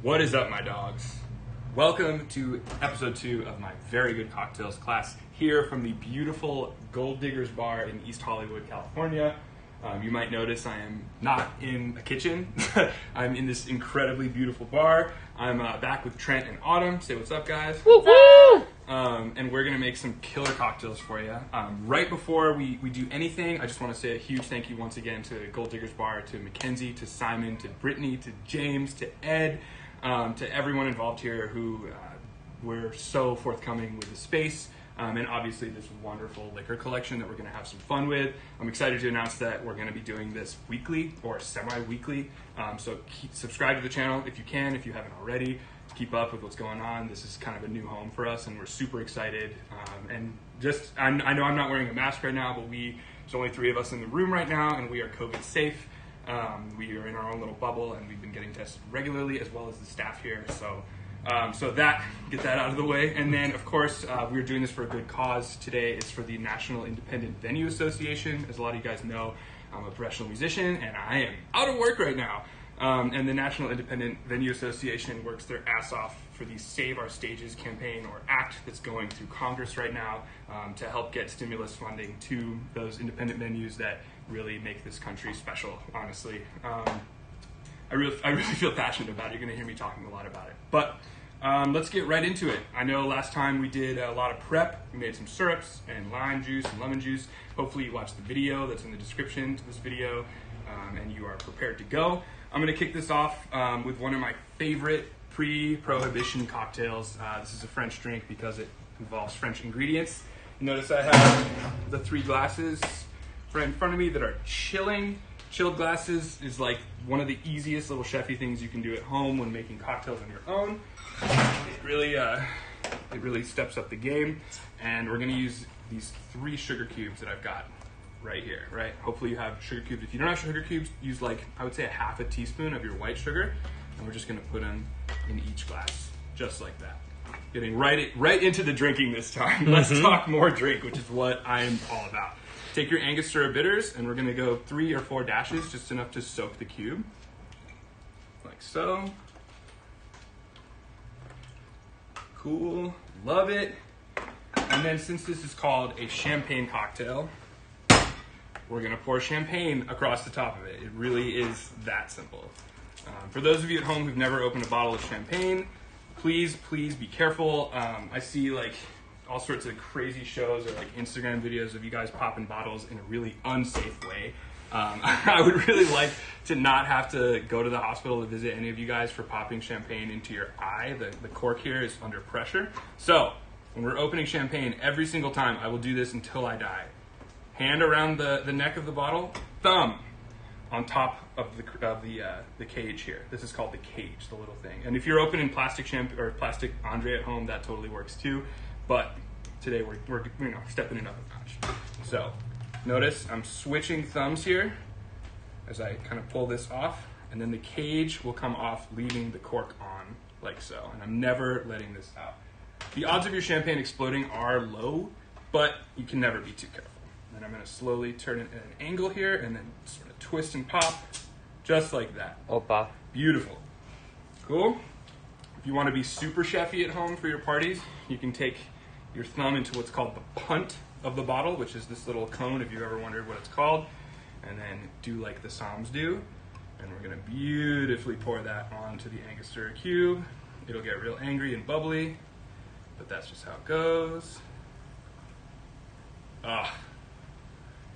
What is up, my dogs? Welcome to episode 2 of my Very Good Cocktails class here from the beautiful Gold Diggers Bar in East Hollywood, California. You might notice I am not in a kitchen. I'm in this incredibly beautiful bar. I'm back with Trent and Autumn. Say what's up, guys. Woo-hoo! And we're going to make some killer cocktails for you. Right before we do anything, I just want to say a huge thank you once again to Gold Diggers Bar, to Mackenzie, to Simon, to Brittany, to James, to Ed, to everyone involved here who were so forthcoming with the space. And obviously this wonderful liquor collection that we're going to have some fun with. I'm excited to announce that we're going to be doing this weekly or semi-weekly. So subscribe to the channel if you can, if you haven't already. Keep up with what's going on. This is kind of a new home for us and we're super excited. I know I'm not wearing a mask right now, but there's only 3 of us in the room right now and we are COVID safe. We are in our own little bubble and we've been getting tested regularly as well as the staff here. So get that out of the way. And then, of course, we're doing this for a good cause. Today is for the National Independent Venue Association. As a lot of you guys know, I'm a professional musician and I am out of work right now. And the National Independent Venue Association works their ass off for the Save Our Stages campaign or act that's going through Congress right now to help get stimulus funding to those independent venues that really make this country special, honestly. I really feel passionate about it. You're going to hear me talking a lot about it. But let's get right into it. I know last time we did a lot of prep. We made some syrups and lime juice and lemon juice. Hopefully you watched the video that's in the description to this video and you are prepared to go. I'm going to kick this off with one of my favorite pre-prohibition cocktails. This is a French drink because it involves French ingredients. Notice I have the 3 glasses right in front of me that are chilling. Chilled glasses is like one of the easiest little chefy things you can do at home when making cocktails on your own. It really steps up the game. And we're going to use these 3 sugar cubes that I've got right here, right? Hopefully you have sugar cubes. If you don't have sugar cubes, use I would say a half a teaspoon of your white sugar. And we're just going to put them in each glass, just like that. Getting right into the drinking this time. Let's talk more drink, which is what I'm all about. Take your Angostura bitters, and we're going to go 3 or 4 dashes, just enough to soak the cube, like so. Cool, love it. And then since this is called a champagne cocktail, we're going to pour champagne across the top of it. It really is that simple. For those of you at home who've never opened a bottle of champagne, please be careful. I see all sorts of crazy shows or Instagram videos of you guys popping bottles in a really unsafe way. I would really like to not have to go to the hospital to visit any of you guys for popping champagne into your eye. The cork here is under pressure. So when we're opening champagne, every single time I will do this until I die. Hand around the neck of the bottle, thumb on top of the cage here. This is called the cage, the little thing. And if you're opening plastic champagne or plastic Andre at home, that totally works too. But today we're stepping it up a notch. So notice I'm switching thumbs here as I kind of pull this off, and then the cage will come off, leaving the cork on like so. And I'm never letting this out. The odds of your champagne exploding are low, but you can never be too careful. And I'm going to slowly turn it at an angle here and then sort of twist and pop, just like that. Opa. Beautiful. Cool. If you want to be super chefy at home for your parties, you can take your thumb into what's called the punt of the bottle, which is this little cone, if you've ever wondered what it's called, and then do like the Psalms do. And we're going to beautifully pour that onto the Angostura cube. It'll get real angry and bubbly, but that's just how it goes.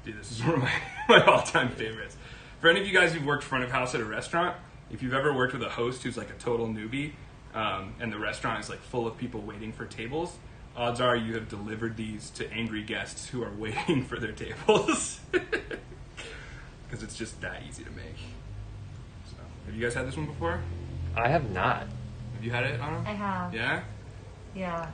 Dude, this is one of my all-time favorites. For any of you guys who've worked front of house at a restaurant, if you've ever worked with a host who's like a total newbie, and the restaurant is full of people waiting for tables, odds are you have delivered these to angry guests who are waiting for their tables. Because it's just that easy to make. So, have you guys had this one before? I have not. Have you had it, Anna? I have. Yeah? Yeah.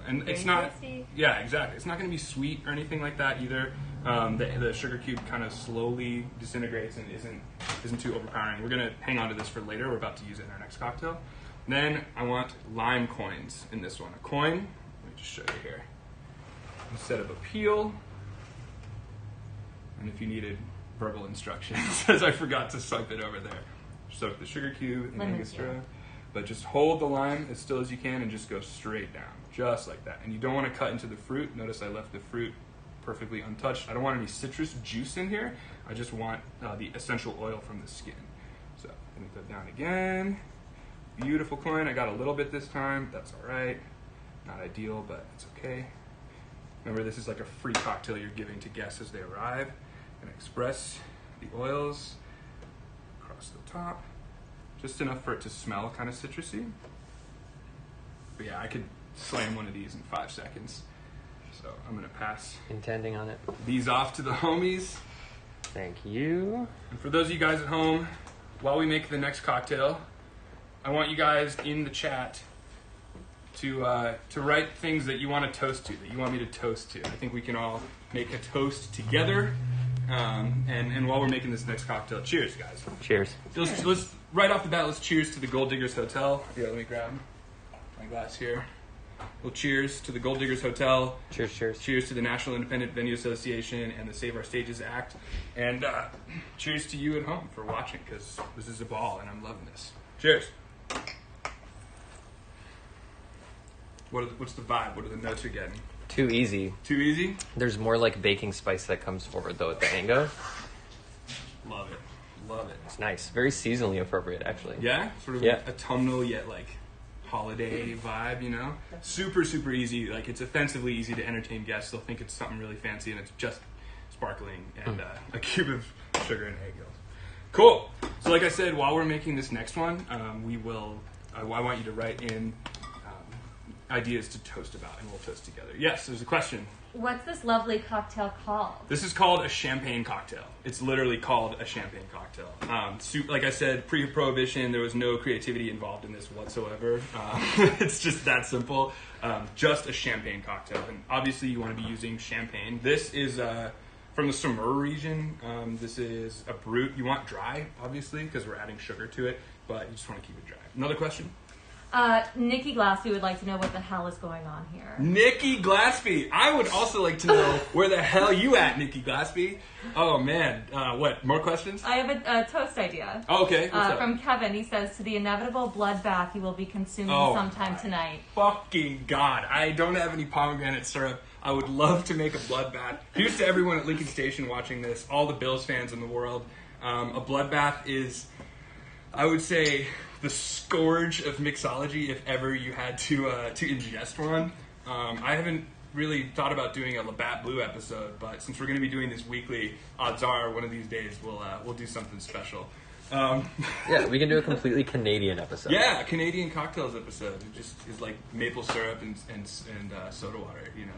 And Very it's not, tasty. Yeah, exactly. It's not going to be sweet or anything like that either. The sugar cube kind of slowly disintegrates and isn't too overpowering. We're going to hang on to this for later. We're about to use it in our next cocktail. Then I want lime coins in this one. A coin, let me just show you here. Instead of a peel, and if you needed verbal instructions, as I forgot to swipe it over there. soak the sugar cube in Lemon Angostura. juice. But just hold the lime as still as you can and just go straight down, just like that. And you don't want to cut into the fruit. Notice I left the fruit perfectly untouched. I don't want any citrus juice in here. I just want the essential oil from the skin. So let me put down again. Beautiful coin. I got a little bit this time. That's all right. Not ideal, but it's okay. Remember, this is like a free cocktail you're giving to guests as they arrive. And express the oils across the top. Just enough for it to smell kind of citrusy. But yeah, I could slam one of these in 5 seconds. So I'm gonna pass Intending on it. these off to the homies. Thank you. And for those of you guys at home, while we make the next cocktail, I want you guys in the chat to write things that you want to toast to, that you want me to toast to. I think we can all make a toast together. And while we're making this next cocktail, cheers, guys. Cheers. Let's right off the bat, let's cheers to the Gold Diggers Hotel. Yeah, let me grab my glass here. Well, cheers to the Gold Diggers Hotel. Cheers, cheers. Cheers to the National Independent Venue Association and the Save Our Stages Act. And cheers to you at home for watching, because this is a ball and I'm loving this. Cheers. What's the vibe? What are the notes you're getting? Too easy. Too easy? There's more like baking spice that comes forward though at the mango. Love it. Love it. It's nice. Very seasonally appropriate actually. Yeah? Sort of Yeah. autumnal yet like holiday vibe, you know? Super, super easy. Like it's offensively easy to entertain guests. They'll think it's something really fancy and it's just sparkling and a cube of sugar and egg yolks. Cool. So like I said, while we're making this next one, I want you to write in ideas to toast about, and we'll toast together. Yes, there's a question. What's this lovely cocktail called? This is called a champagne cocktail. It's literally called a champagne cocktail. Like I said, pre-prohibition, there was no creativity involved in this whatsoever. It's just that simple. Just a champagne cocktail. And obviously you want to be using champagne. This is from the Saumur region. This is a brut. You want dry, obviously, because we're adding sugar to it, but you just want to keep it dry. Another question? Nikki Glassy would like to know what the hell is going on here. Nikki Glaspie. I would also like to know where the hell you at, Nikki Glaspie. Oh man, what? More questions? I have a toast idea. Oh, okay. What's up? From Kevin. He says, to the inevitable bloodbath you will be consuming sometime tonight. Fucking God. I don't have any pomegranate syrup. I would love to make a bloodbath. Here's to everyone at Lincoln Station watching this, all the Bills fans in the world. A bloodbath is, I would say, the scourge of mixology if ever you had to ingest one. I haven't really thought about doing a Labatt Blue episode, but since we're going to be doing this weekly, odds are one of these days we'll do something special. Yeah, we can do a completely Canadian episode. Yeah, a Canadian cocktails episode. It just is like maple syrup and soda water. You know,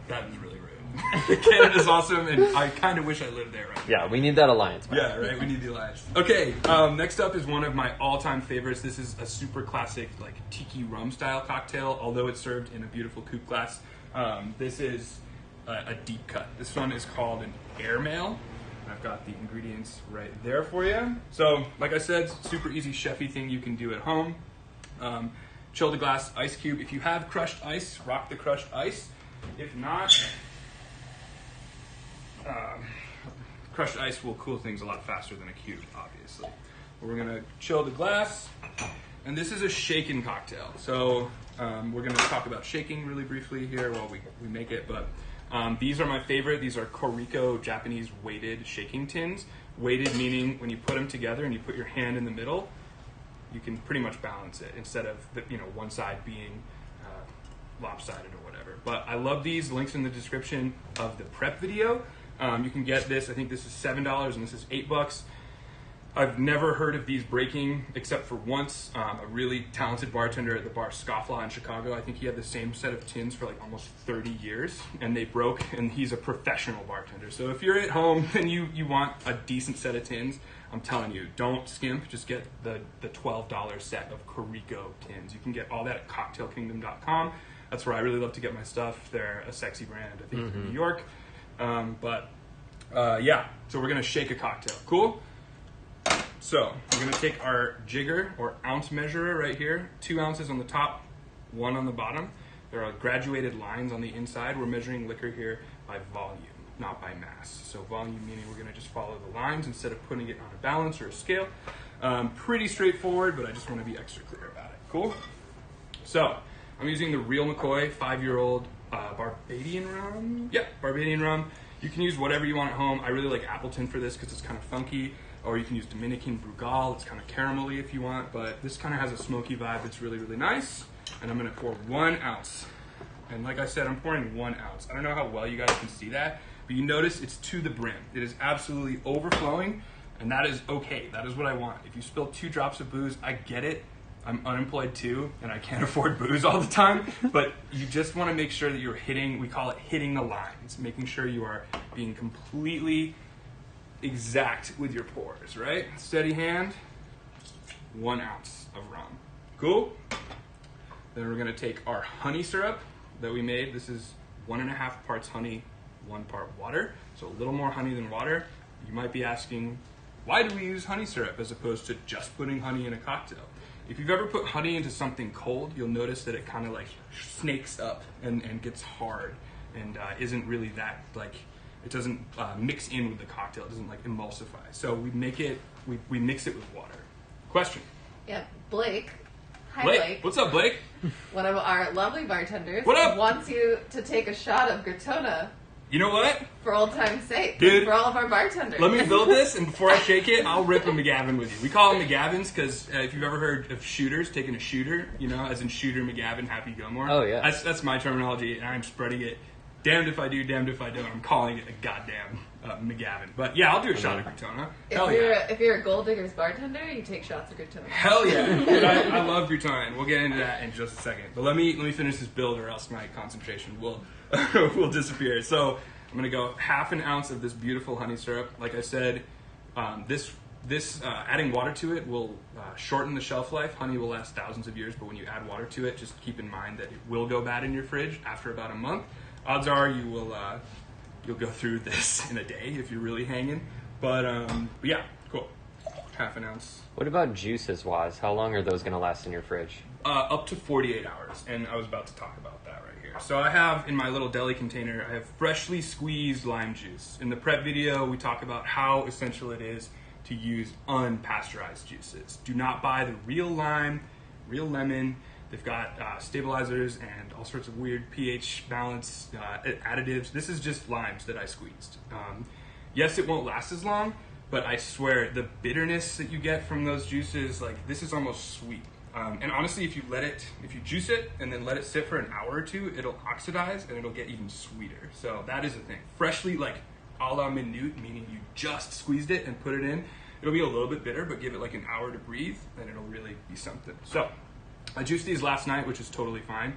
that is really rude. Canada's awesome, and I kind of wish I lived there right now. Yeah, we need that alliance. Man. Yeah, right. We need the alliance. Okay, next up is one of my all-time favorites. This is a super classic, like tiki rum style cocktail. Although it's served in a beautiful coupe glass, this is a deep cut. This one is called an airmail. I've got the ingredients right there for you. So, like I said, super easy chefy thing you can do at home. Chill the glass, ice cube. If you have crushed ice, rock the crushed ice. If not, crushed ice will cool things a lot faster than a cube, obviously. But we're gonna chill the glass, and this is a shaken cocktail. So we're gonna talk about shaking really briefly here while we make it, but these are my favorite. These are Koriko Japanese weighted shaking tins. Weighted meaning when you put them together and you put your hand in the middle, you can pretty much balance it instead of one side being lopsided or whatever. But I love these. Links in the description of the prep video. You can get this. I think this is $7 and this is $8. I've never heard of these breaking except for once. A really talented bartender at the bar Scofflaw in Chicago. I think he had the same set of tins for like almost 30 years and they broke, and he's a professional bartender. So if you're at home and you want a decent set of tins, I'm telling you, don't skimp. Just get the $12 set of Koriko tins. You can get all that at cocktailkingdom.com. That's where I really love to get my stuff. They're a sexy brand, I think, from New York. Yeah, so we're going to shake a cocktail. Cool? So we're going to take our jigger or ounce measurer right here, 2 ounces on the top, 1 on the bottom. There are graduated lines on the inside. We're measuring liquor here by volume, not by mass. So volume meaning we're going to just follow the lines instead of putting it on a balance or a scale. Pretty straightforward, but I just want to be extra clear about it. Cool? So, I'm using the Real McCoy 5-year-old Barbadian rum. Yeah, Barbadian rum. You can use whatever you want at home. I really like Appleton for this because it's kind of funky. Or you can use Dominican Brugal. It's kind of caramelly if you want. But this kind of has a smoky vibe that's really, really nice. And I'm going to pour 1 ounce. And like I said, I'm pouring 1 ounce. I don't know how well you guys can see that. But you notice it's to the brim. It is absolutely overflowing. And that is okay. That is what I want. If you spill 2 drops of booze, I get it. I'm unemployed too, and I can't afford booze all the time. But you just want to make sure that you're hitting, we call it hitting the lines, making sure you are being completely exact with your pours, right? Steady hand, 1 ounce of rum. Cool? Then we're going to take our honey syrup that we made. This is 1.5 parts honey, 1 part water. So a little more honey than water. You might be asking, why do we use honey syrup as opposed to just putting honey in a cocktail? If you've ever put honey into something cold, you'll notice that it kind of like snakes up and gets hard and isn't really that like, it doesn't mix in with the cocktail. It doesn't like emulsify. So we make it, we mix it with water. Question? Yeah, Blake. Hi, Blake. What's up, Blake? One of our lovely bartenders What up? wants you to take a shot of Gratona You know what? for old time's sake. Dude, for all of our bartenders. Let me build this, and before I shake it, I'll rip a McGavin with you. We call them McGavins because if you've ever heard of shooters, taking a shooter, you know, as in Shooter McGavin, Happy Gilmore. Oh, yeah. That's my terminology, and I'm spreading it. Damned if I do, damned if I don't. I'm calling it a goddamn McGavin. But yeah, I'll do a shot of Gratona. Hell yeah. If you're a Gold Diggers bartender, you take shots of Gratona. Hell yeah. Dude, I love Gratona, and we'll get into that in just a second. But let me finish this build, or else my concentration will will disappear. So I'm going to go 1/2 ounce of this beautiful honey syrup. Like I said, adding water to it will shorten the shelf life. Honey will last thousands of years, but when you add water to it, just keep in mind that it will go bad in your fridge after about a month. Odds are you will you'll go through this in a day if you're really hanging. But yeah, cool. 1/2 ounce. What about juices, Waz? How long are those going to last in your fridge? Up to 48 hours, and I was about to talk about that right here. So I have in my little deli container, I have freshly squeezed lime juice. In the prep video, we talk about how essential it is to use unpasteurized juices. Do not buy the real lime, real lemon. They've got stabilizers and all sorts of weird pH balance additives. This is just limes that I squeezed. Yes, it won't last as long, but I swear the bitterness that you get from those juices, like this is almost sweet. And honestly, if you juice it and then let it sit for an hour or two, it'll oxidize and it'll get even sweeter. So that is the thing. Freshly, like a la minute, meaning you just squeezed it and put it in, it'll be a little bit bitter, but give it like an hour to breathe, and it'll really be something. So I juiced these last night, which is totally fine.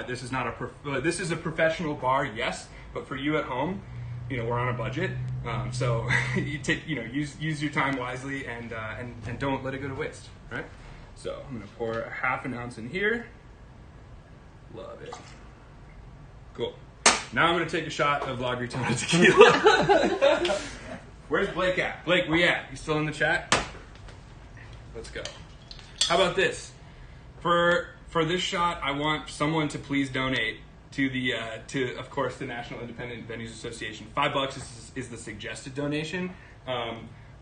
This is not this is a professional bar, yes, but for you at home, you know, we're on a budget, so use your time wisely and don't let it go to waste, right? So I'm gonna pour 1/2 ounce in here. Love it. Cool. Now I'm gonna take a shot of La Gratona tequila. Where's Blake at? Blake, where you at? You still in the chat? Let's go. How about this? For this shot, I want someone to please donate to the of course the National Independent Venues Association. $5 is the suggested donation.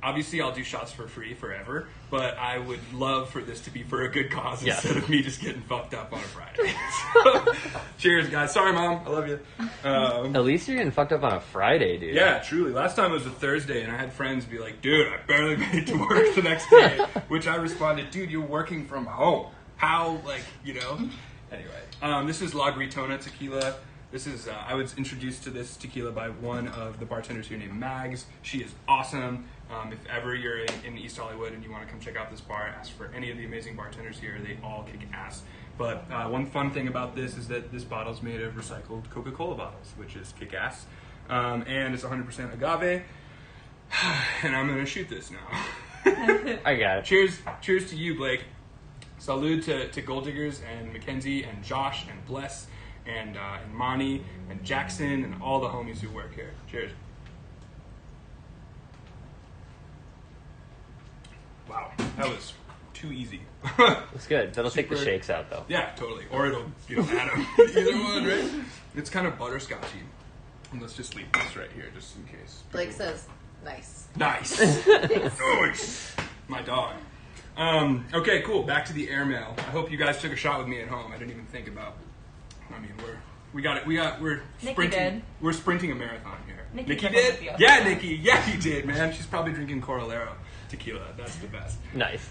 Obviously, I'll do shots for free forever, but I would love for this to be for a good cause instead of me just getting fucked up on a Friday. So, cheers, guys. Sorry, Mom. I love you. At least you're getting fucked up on a Friday, dude. Yeah, truly. Last time it was a Thursday, and I had friends be like, dude, I barely made it to work the next day, which I responded, dude, you're working from home. How, like, you know? Anyway, this is La Gratona tequila. This is, I was introduced to this tequila by one of the bartenders here named Mags. She is awesome. If ever you're in East Hollywood and you want to come check out this bar, ask for any of the amazing bartenders here. They all kick ass. But one fun thing about this is that this bottle is made of recycled Coca-Cola bottles, which is kick ass. And it's 100% agave. And I'm going to shoot this now. I got it. Cheers to you, Blake. Salud to Gold Diggers and Mackenzie and Josh and Bless and Monty and Jackson and all the homies who work here. Cheers. Wow, that was too easy. It's good. That'll take the shakes out, though. Yeah, totally. Or it'll, add them. Either one, right? It's kind of butterscotchy. And let's just leave this right here, just in case. Blake says, nice. Nice. Nice. My dog. Okay, cool. Back to the airmail. I hope you guys took a shot with me at home. I didn't even think about. I mean, we're Nikki sprinting. did. We're sprinting a marathon here. Nikki Nikki did did? with you. Yeah, Nikki. Yeah, you did, man. She's probably drinking Coralero tequila. That's the best. Nice.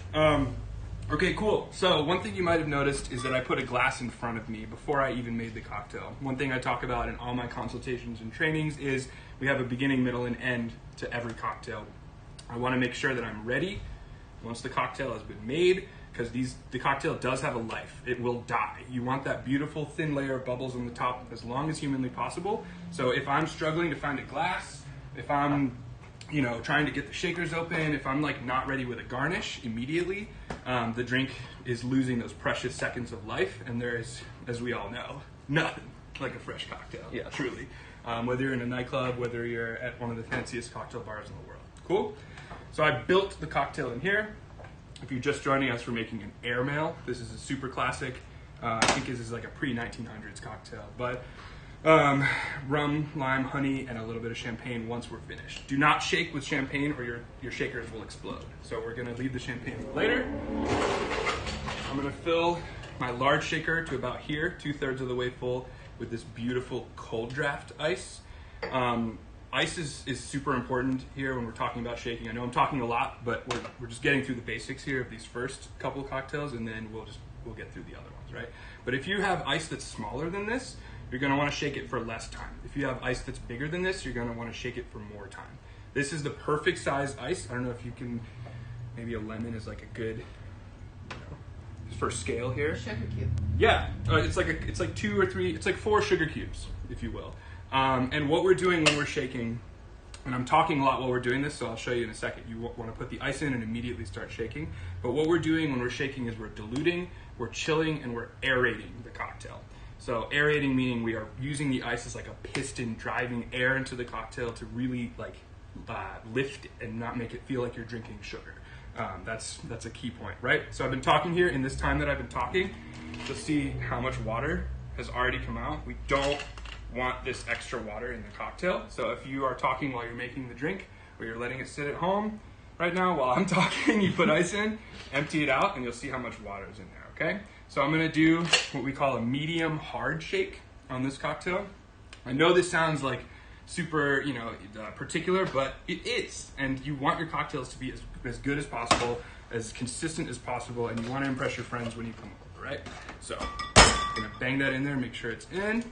Okay, cool. So one thing you might have noticed is that I put a glass in front of me before I even made the cocktail. One thing I talk about in all my consultations and trainings is we have a beginning, middle, and end to every cocktail. I want to make sure that I'm ready once the cocktail has been made, because the cocktail does have a life. It will die. You want that beautiful thin layer of bubbles on the top as long as humanly possible. So if I'm struggling to find a glass, if I'm trying to get the shakers open, if I'm like not ready with a garnish immediately, the drink is losing those precious seconds of life, and there is, as we all know, nothing like a fresh cocktail, truly. Whether you're in a nightclub, whether you're at one of the fanciest cocktail bars in the world. Cool? So I built the cocktail in here. If you're just joining us, we're making an airmail. This is a super classic. I think this is like a pre-1900s cocktail, but rum, lime, honey, and a little bit of champagne once we're finished. Do not shake with champagne or your shakers will explode. So we're gonna leave the champagne for later. I'm gonna fill my large shaker to about here, 2/3 of the way full, with this beautiful cold draft ice. Ice is super important here when we're talking about shaking. I know I'm talking a lot, but we're just getting through the basics here of these first couple of cocktails, and then we'll get through the other ones, right? But if you have ice that's smaller than this, you're going to want to shake it for less time. If you have ice that's bigger than this, you're going to want to shake it for more time. This is the perfect size ice. I don't know if you can, maybe a lemon is like a good, for scale here. Sugar cube. Yeah, it's like 2 or 3, it's like 4 sugar cubes, if you will. And what we're doing when we're shaking, and I'm talking a lot while we're doing this, so I'll show you in a second. You want to put the ice in and immediately start shaking. But what we're doing when we're shaking is we're diluting, we're chilling, and we're aerating the cocktail. So aerating meaning we are using the ice as like a piston driving air into the cocktail to really lift it and not make it feel like you're drinking sugar. That's a key point, right? So I've been talking here. In this time that I've been talking, you'll see how much water has already come out. We don't want this extra water in the cocktail. So if you are talking while you're making the drink, or you're letting it sit at home right now while I'm talking, you put ice in, empty it out, and you'll see how much water is in there, okay? So I'm gonna do what we call a medium hard shake on this cocktail. I know this sounds like super, particular, but it is. And you want your cocktails to be as good as possible, as consistent as possible, and you want to impress your friends when you come over, right? So I'm gonna bang that in there, make sure it's in.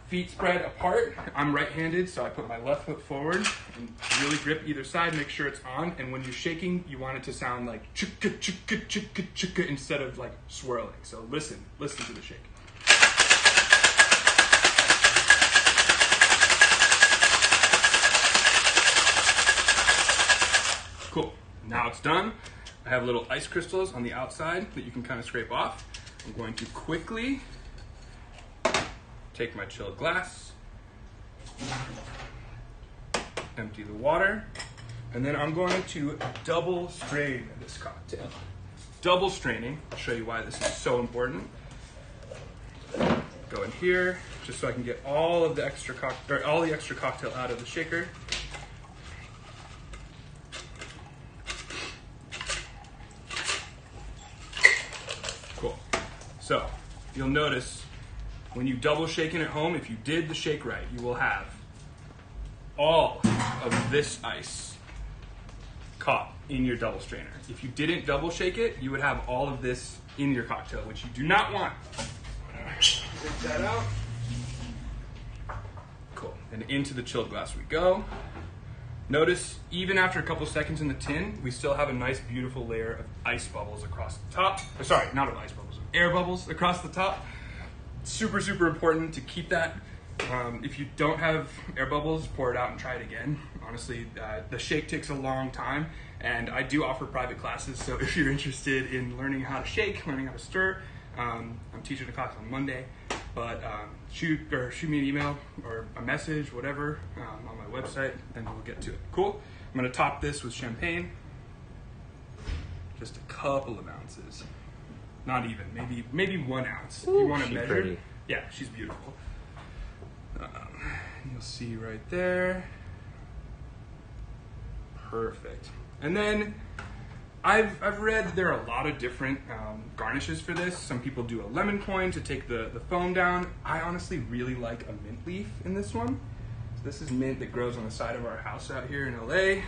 Feet spread apart. I'm right-handed, so I put my left foot forward and really grip either side, make sure it's on. And when you're shaking, you want it to sound like chicka, chicka, chicka, chicka instead of like swirling. So listen to the shake. Cool. Now it's done. I have little ice crystals on the outside that you can kind of scrape off. I'm going to quickly take my chilled glass, empty the water, and then I'm going to double strain this cocktail. Double straining, I'll show you why this is so important. Go in here, just so I can get all the extra cocktail out of the shaker. Cool. So, you'll notice when you double shake it at home, if you did the shake right, you will have all of this ice caught in your double strainer. If you didn't double shake it, you would have all of this in your cocktail, which you do not want. Take that out. Cool. And into the chilled glass we go. Notice, even after a couple seconds in the tin, we still have a nice, beautiful layer of ice bubbles across the top. Sorry, not of ice bubbles, of air bubbles across the top. Super, super important to keep that. If you don't have air bubbles, pour it out and try it again. Honestly, the shake takes a long time, and I do offer private classes, so if you're interested in learning how to shake, learning how to stir, I'm teaching a class on Monday, but shoot me an email or a message, whatever, on my website, and we'll get to it. Cool? I'm gonna top this with champagne, just a couple of ounces. Not even, maybe 1 ounce. Ooh, if you want to she's measure. pretty. Yeah, she's beautiful. You'll see right there. Perfect. And then I've read there are a lot of different garnishes for this. Some people do a lemon coin to take the foam down. I honestly really like a mint leaf in this one. So this is mint that grows on the side of our house out here in LA.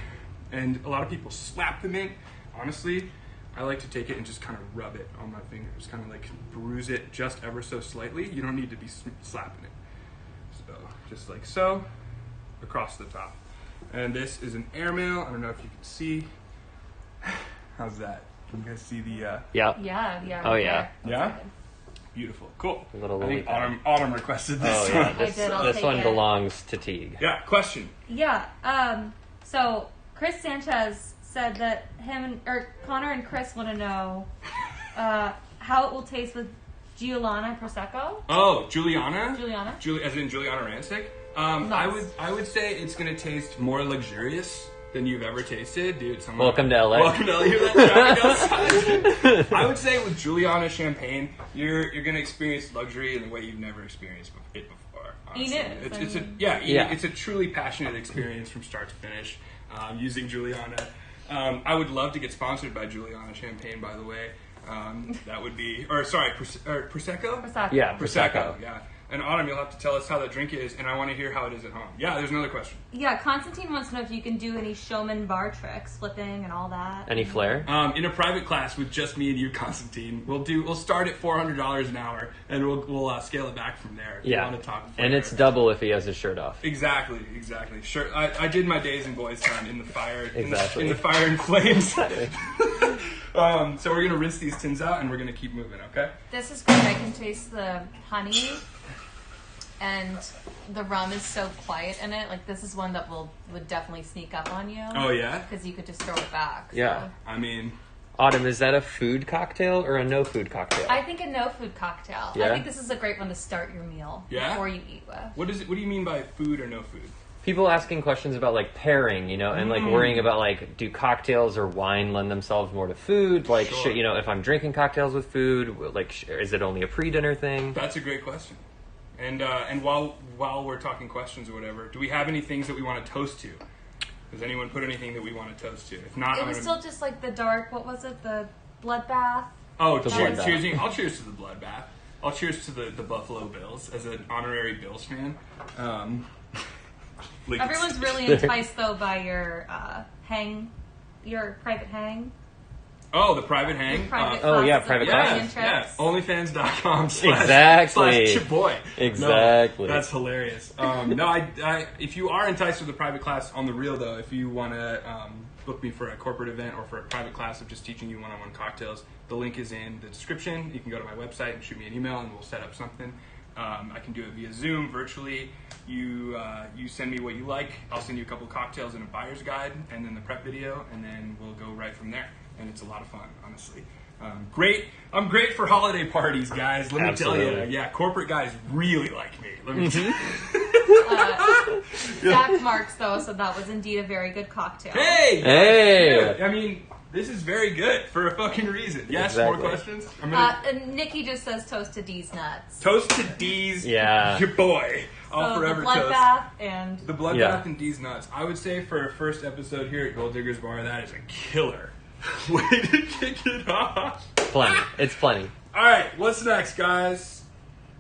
And a lot of people slap the mint. Honestly, I like to take it and just kind of rub it on my fingers, kind of like bruise it just ever so slightly. You don't need to be slapping it. So just like so, across the top. And this is an airmail. I don't know if you can see. How's that? Can you guys see the... Yeah. Yeah. Oh, yeah. Yeah? Beautiful. Cool. A little I think lily Autumn requested this Oh, yeah. one. This, I did, I'll this take one it. belongs to Teague. Yeah, question. Yeah. So Chris Sanchez said that Connor and Chris want to know how it will taste with Giuliana Prosecco. Oh, Juliana? Juliana? As in Juliana Rancic? Nice. I would say it's going to taste more luxurious than you've ever tasted, dude. Welcome to LA. Welcome to LA. Hear that traffic outside? I would say with Juliana Champagne, you're going to experience luxury in a way you've never experienced it before. Honestly. It's a truly passionate experience from start to finish. Using Juliana, I would love to get sponsored by Juliana Champagne. By the way, that would be Prosecco. Prosecco. Yeah, Prosecco. Yeah. And Autumn, you'll have to tell us how that drink is, and I want to hear how it is at home. Yeah, there's another question. Yeah, Constantine wants to know if you can do any showman bar tricks, flipping and all that. Any flair? In a private class with just me and you, Constantine, we'll start at $400 an hour, and we'll scale it back from there. If you want to talk flair. And it's double if he has his shirt off. Exactly. Sure, I did my days in boys' town in the fire, Exactly. in the fire and flames. So we're gonna rinse these tins out, and we're gonna keep moving. Okay. This is great. I can taste the honey, and the rum is so quiet in it. Like, this is one that would definitely sneak up on you. Oh yeah. Because you could just throw it back. Yeah. I mean, Autumn, is that a food cocktail or a no food cocktail? I think a no food cocktail. Yeah? I think this is a great one to start your meal before you eat with. what do you mean by food or no food? People asking questions about like pairing, and like worrying about like, do cocktails or wine lend themselves more to food? Like, Sure. if I'm drinking cocktails with food, like, is it only a pre-dinner thing? That's a great question. And while we're talking questions or whatever, do we have any things that we want to toast to? Does anyone put anything that we want to toast to? If not, It was still just like the dark, what was it? The bloodbath? Oh, The cheers! bloodbath. I'll cheers to the bloodbath. I'll cheers to the Buffalo Bills as an honorary Bills fan. Everyone's really enticed though by your private hang. Oh, the private hang. Private oh, yeah, classes private of classes. Brian Yeah, Trips. onlyfans.com Exactly. /your boy. Exactly. No, that's hilarious. No, I if you are enticed with a private class, on the real though, if you want to book me for a corporate event or for a private class of just teaching you one-on-one cocktails, the link is in the description. You can go to my website and shoot me an email and we'll set up something. I can do it via Zoom, virtually. You send me what you like. I'll send you a couple cocktails and a buyer's guide, and then the prep video, and then we'll go right from there. And it's a lot of fun, honestly. Great. I'm great for holiday parties, guys. Let me tell you. Yeah, corporate guys really like me. Let me tell you. Zach Marks, though, so that was indeed a very good cocktail. Hey! I mean, this is very good for a fucking reason. Yes, Exactly. more questions? And Nikki just says toast to D's nuts. Toast to D's, Yeah. your boy. I'll So forever the toast. bloodbath and The bloodbath Yeah. and D's nuts. I would say for a first episode here at Gold Diggers Bar, that is a killer way to kick it off. Plenty. It's plenty. All right, what's next, guys?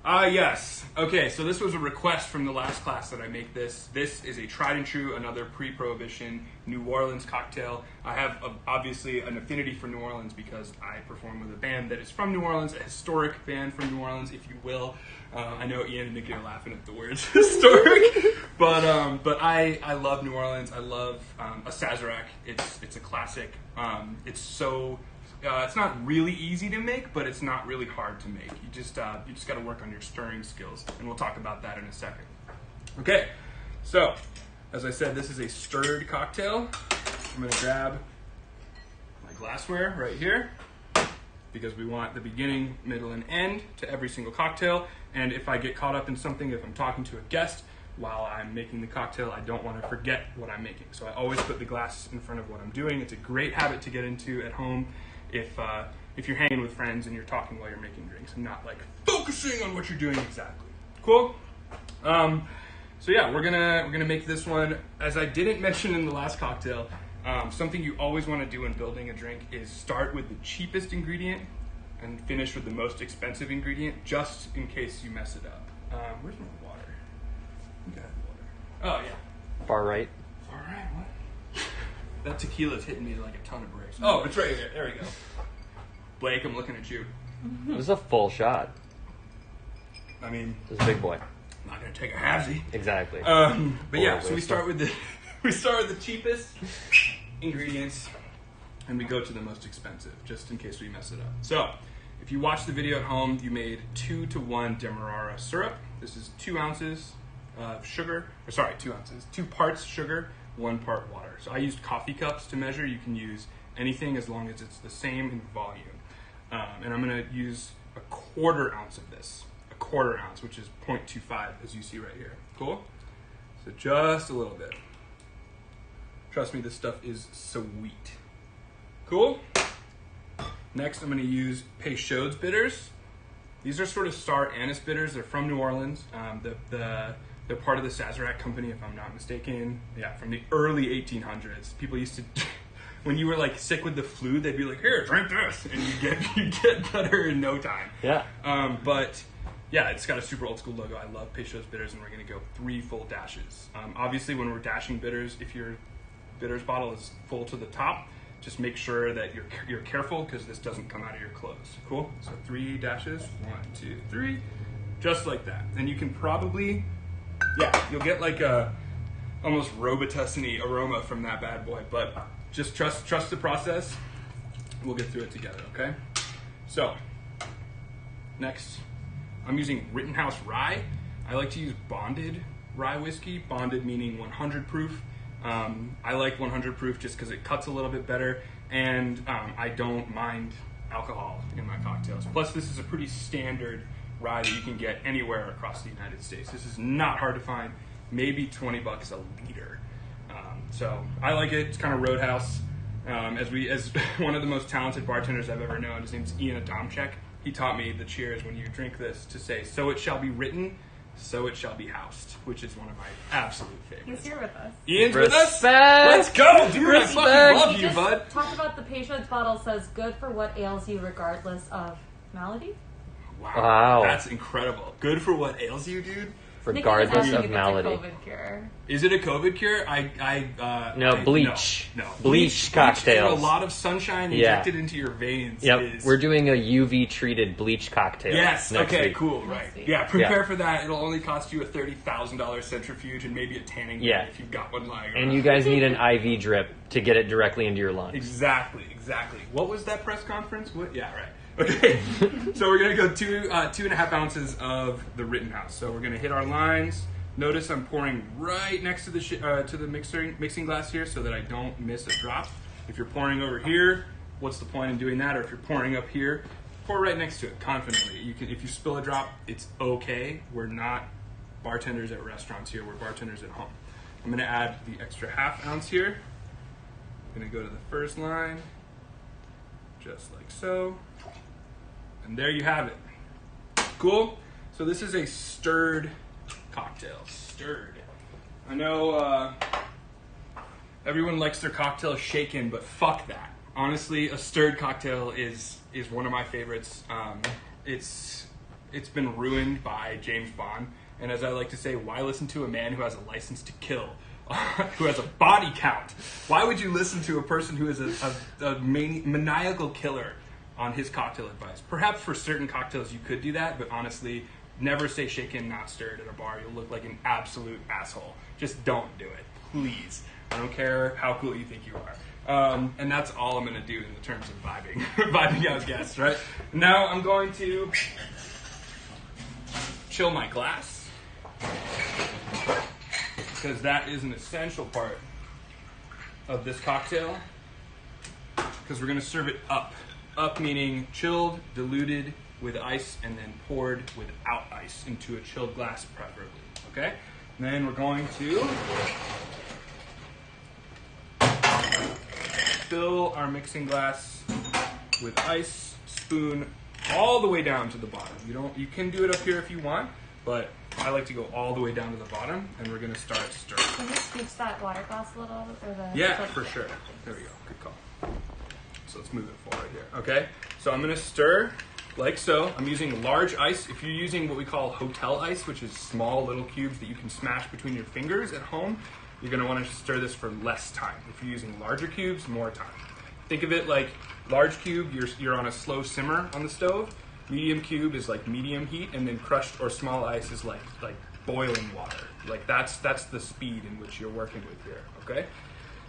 Yes. Okay, so this was a request from the last class that I make this. This is a tried and true, another pre-Prohibition New Orleans cocktail. I have obviously an affinity for New Orleans because I perform with a band that is from New Orleans, a historic band from New Orleans, if you will. I know Ian and Nikki are laughing at the words historic, but I love New Orleans. I love a Sazerac. It's a classic. It's not really easy to make, but it's not really hard to make. You just got to work on your stirring skills, and we'll talk about that in a second. Okay, so as I said, this is a stirred cocktail. I'm going to grab my glassware right here because we want the beginning, middle, and end to every single cocktail. And if I get caught up in something, if I'm talking to a guest while I'm making the cocktail, I don't want to forget what I'm making. So I always put the glass in front of what I'm doing. It's a great habit to get into at home if you're hanging with friends and you're talking while you're making drinks and not like focusing on what you're doing exactly. Cool? So yeah, we're gonna make this one. As I didn't mention in the last cocktail, Something you always want to do when building a drink is start with the cheapest ingredient and finish with the most expensive ingredient, just in case you mess it up. Where's my water? I think I have water. Oh, yeah. Far right. All right, what? That tequila's hitting me like a ton of bricks. Oh, it's right here. There we go. Blake, I'm looking at you. It was a full shot. I mean, It was a big boy. I'm not gonna take a halvesy. Exactly. But yeah, so we start with the cheapest ingredients, and we go to the most expensive, just in case we mess it up. So, if you watch the video at home, you made 2-to-1 Demerara syrup. This is 2 ounces of sugar, 2 ounces, 2 parts sugar, 1 part water. So I used coffee cups to measure. You can use anything as long as it's the same in volume. And I'm gonna use a 1/4 ounce of this. A 1/4 ounce, which is 0.25, as you see right here. Cool? So just a little bit. Trust me, this stuff is sweet. Cool? Next, I'm going to use Peychaud's bitters. These are sort of star anise bitters. They're from New Orleans. They're part of the Sazerac company, if I'm not mistaken. Yeah, from the early 1800s. People used to, when you were like sick with the flu, they'd be like, "Here, drink this," and you get better in no time. Yeah. But yeah, it's got a super old school logo. I love Peychaud's bitters, and we're going to go 3 full dashes. Obviously, when we're dashing bitters, if your bitters bottle is full to the top, just make sure that you're careful, because this doesn't come out of your clothes. Cool? So 3 dashes. 1, 2, 3. Just like that. And you can probably, you'll get like a almost Robitussin-y aroma from that bad boy. But just trust the process. We'll get through it together, okay? So, next, I'm using Rittenhouse Rye. I like to use bonded rye whiskey. Bonded meaning 100 proof. I like 100 proof just because it cuts a little bit better, and I don't mind alcohol in my cocktails. Plus, this is a pretty standard rye that you can get anywhere across the United States. This is not hard to find, maybe $20 a liter. So I like it. It's kind of Roadhouse. As one of the most talented bartenders I've ever known, his name's Ian Adamczyk. He taught me the cheers when you drink this to say, "So it shall be written, so it shall be housed," which is one of my absolute favorites. He's here with us. Ian's with us. Respect. Let's go, dude. I fucking love He you, just bud. talked about the Peychaud's bottle says good for what ails you regardless of malady. Wow. That's incredible. Good for what ails you, dude. Regardless Nikki was of asking malady. if it's a COVID cure. Is it a COVID cure? Bleach. No. Bleach Bleach cocktails. with a lot of sunshine Yeah. injected into your veins. Yep, we're doing a UV treated bleach cocktail. Yes. next Okay. week. Cool. Right. Next week. Yeah. Prepare Yeah. for that. It'll only cost you a $30,000 centrifuge and maybe a tanning bed Yeah. if you've got one lying And around. you guys need an IV drip to get it directly into your lungs. Exactly. What was that press conference? What? Yeah, right. Okay, so we're gonna go 2.5 ounces of the Rittenhouse. So we're gonna hit our lines. Notice I'm pouring right next to the mixing glass here, so that I don't miss a drop. If you're pouring over here, what's the point in doing that? Or if you're pouring up here, pour right next to it confidently. If you spill a drop, it's okay. We're not bartenders at restaurants here. We're bartenders at home. I'm gonna add the extra 1/2 ounce here. I'm gonna go to the first line, just like so. And there you have it. Cool? So this is a stirred cocktail. Stirred. I know everyone likes their cocktail shaken, but fuck that. Honestly, a stirred cocktail is one of my favorites. It's been ruined by James Bond. And as I like to say, why listen to a man who has a license to kill? Who has a body count? Why would you listen to a person who is a maniacal killer on his cocktail advice? Perhaps for certain cocktails you could do that, but honestly, never say shaken, not stirred at a bar. You'll look like an absolute asshole. Just don't do it, please. I don't care how cool you think you are. And that's all I'm going to do in the terms of vibing. Vibing out guests, right? Now I'm going to chill my glass, because that is an essential part of this cocktail, because we're going to serve it up. Up meaning chilled, diluted with ice, and then poured without ice into a chilled glass, preferably. Okay? And then we're going to fill our mixing glass with ice, spoon all the way down to the bottom. You can do it up here if you want, but I like to go all the way down to the bottom, and we're gonna start stirring. Can you scooch that water glass a little? Or the Yeah, for sure. There we go. Good call. So let's move it forward here. Okay. So I'm gonna stir like so. I'm using large ice. If you're using what we call hotel ice, which is small little cubes that you can smash between your fingers at home, you're gonna want to stir this for less time. If you're using larger cubes, more time. Think of it like large cube, you're on a slow simmer on the stove. Medium cube is like medium heat, and then crushed or small ice is like boiling water. Like that's the speed in which you're working with here. Okay.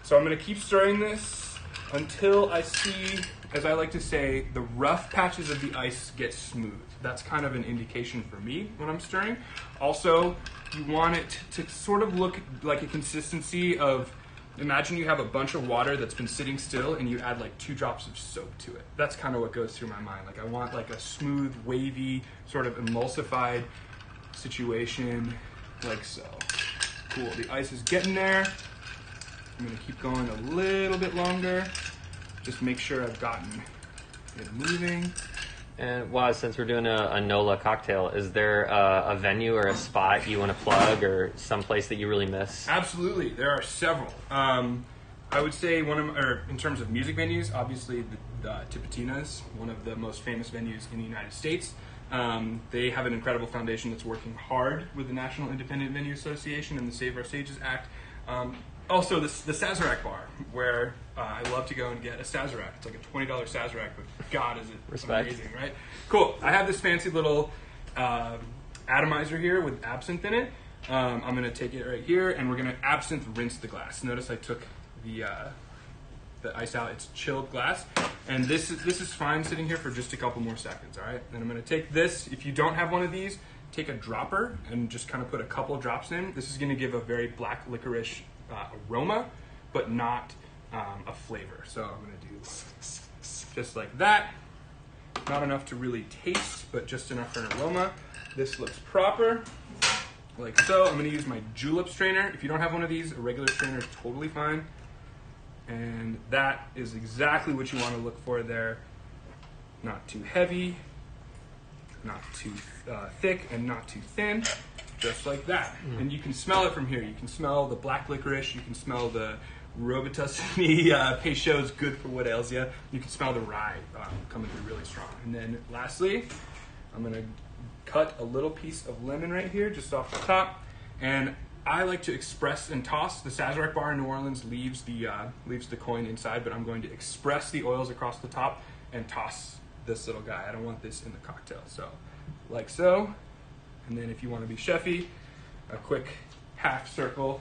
So I'm gonna keep stirring this until I see, as I like to say, the rough patches of the ice get smooth. That's kind of an indication for me when I'm stirring. Also, you want it to sort of look like a consistency of, imagine you have a bunch of water that's been sitting still and you add like 2 drops of soap to it. That's kind of what goes through my mind. Like I want like a smooth, wavy, sort of emulsified situation, like so. Cool, the ice is getting there. I'm gonna keep going a little bit longer. Just make sure I've gotten it moving. And Waz, since we're doing a NOLA cocktail, is there a venue or a spot you want to plug, or some place that you really miss? Absolutely, there are several. I would say in terms of music venues, obviously the Tipitina's, one of the most famous venues in the United States. They have an incredible foundation that's working hard with the National Independent Venue Association and the Save Our Stages Act. Also, the Sazerac bar, where I love to go and get a Sazerac. It's like a $20 Sazerac, but God, is it amazing, right? Cool. I have this fancy little atomizer here with absinthe in it. I'm going to take it right here, and we're going to absinthe rinse the glass. Notice I took the ice out. It's chilled glass, and this is fine sitting here for just a couple more seconds, all right? And I'm going to take this. If you don't have one of these, take a dropper and just kind of put a couple drops in. This is going to give a very black licorice aroma, but not a flavor. So I'm going to do just like that. Not enough to really taste, but just enough for an aroma. This looks proper, like so. I'm going to use my julep strainer. If you don't have one of these, a regular strainer is totally fine. And that is exactly what you want to look for there. Not too heavy, not too thick, and not too thin. Just like that. And you can smell it from here. You can smell the black licorice. You can smell the Robitussin Peychaud is good for what ails you. You can smell the rye coming through really strong. And then lastly, I'm going to cut a little piece of lemon right here just off the top. And I like to express and toss. The Sazerac bar in New Orleans leaves the coin inside, but I'm going to express the oils across the top and toss this little guy. I don't want this in the cocktail. So, like so. And then if you want to be chefy, a quick half circle,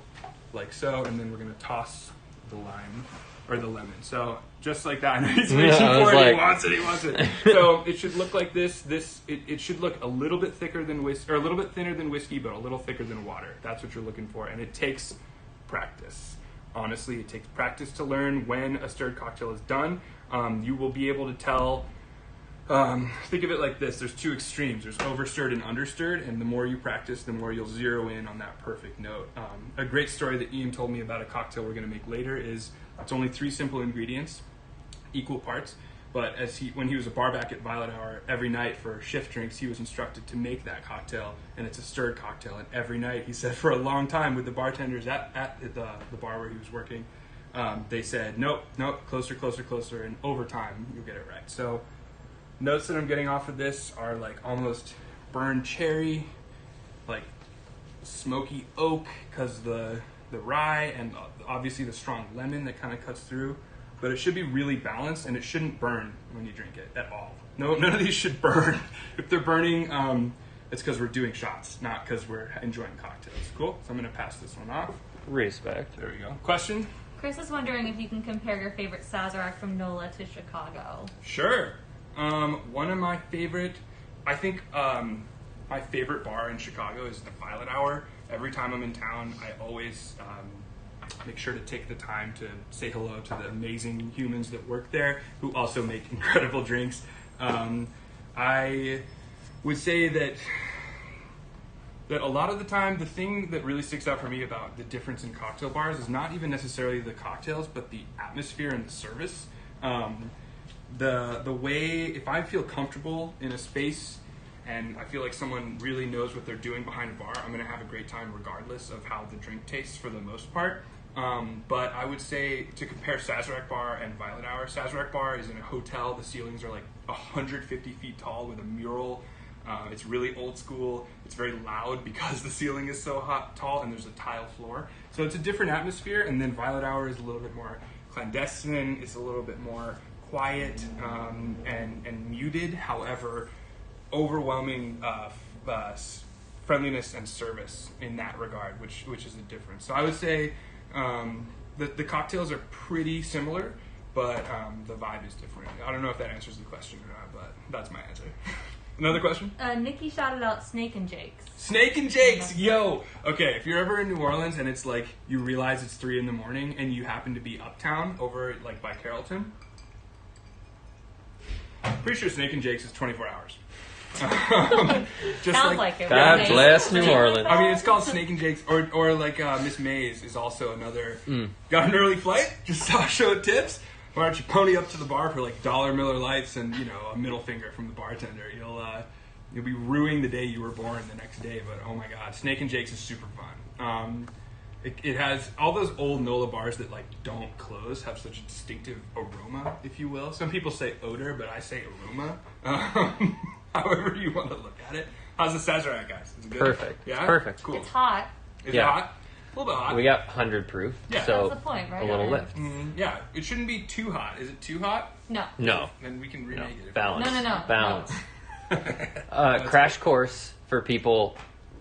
like so, and then we're going to toss the lime, or the lemon. So just like that. He's reaching for it, he wants it. So it should look like this. It should look a little bit thicker than whiskey, or a little bit thinner than whiskey, but a little thicker than water. That's what you're looking for, and it takes practice. Honestly, it takes practice to learn when a stirred cocktail is done. You will be able to tell. Think of it like this. There's 2 extremes. There's overstirred and understirred, and the more you practice, the more you'll zero in on that perfect note. A great story that Ian told me about a cocktail we're going to make later is it's only 3 simple ingredients, equal parts, but when he was a bar back at Violet Hour, every night for shift drinks, he was instructed to make that cocktail, and it's a stirred cocktail, and every night, he said, for a long time with the bartenders at the bar where he was working, they said, nope, closer, and over time, you'll get it right. So notes that I'm getting off of this are like almost burned cherry, like smoky oak because the rye, and obviously the strong lemon that kind of cuts through. But it should be really balanced, and it shouldn't burn when you drink it at all. None of these should burn. If they're burning, it's because we're doing shots, not because we're enjoying cocktails. Cool? So I'm going to pass this one off. Respect. There we go. Question? Chris is wondering if you can compare your favorite Sazerac from NOLA to Chicago. Sure. One of my favorite, I think my favorite bar in Chicago is the Violet Hour. Every time I'm in town, I always make sure to take the time to say hello to the amazing humans that work there who also make incredible drinks. I would say that a lot of the time, the thing that really sticks out for me about the difference in cocktail bars is not even necessarily the cocktails, but the atmosphere and the service. The way, if I feel comfortable in a space and I feel like someone really knows what they're doing behind a bar, I'm going to have a great time regardless of how the drink tastes for the most part. But I would say to compare Sazerac Bar and Violet Hour, Sazerac Bar is in a hotel. The ceilings are like 150 feet tall with a mural. It's really old school. It's very loud because the ceiling is so tall, and there's a tile floor. So it's a different atmosphere. And then Violet Hour is a little bit more clandestine. It's a little bit more quiet and muted. However, overwhelming friendliness and service in that regard, which is a difference. So I would say the cocktails are pretty similar, but the vibe is different. I don't know if that answers the question or not, but that's my answer. Another question? Nikki shouted out Snake and Jake's. Snake and Jake's, yo! Okay, if you're ever in New Orleans and it's like, you realize it's 3 a.m. and you happen to be uptown over like by Carrollton, pretty sure Snake and Jake's is 24 hours. Sounds like it. God Right? bless New Orleans. I mean, it's called Snake and Jake's, or like Miss Mays is also another. Got an early flight? Just saw show tips. Why don't you pony up to the bar for like $1 Miller Lights and a middle finger from the bartender? You'll be ruining the day you were born the next day. But oh my God, Snake and Jake's is super fun. It has all those old NOLA bars that like don't close have such a distinctive aroma, if you will. Some people say odor, but I say aroma. However you want to look at it. How's the Sazerac, guys? Is it good? Perfect. Yeah? It's perfect. Cool. It's hot. Is Yeah. it hot? A little bit hot. We got 100 proof, Yeah. so That's the point, right? a little Yeah. lift. Yeah, it shouldn't be too hot. Is it too hot? No. No, Then we can no, remake it. balance. No. Balance. Crash course for people.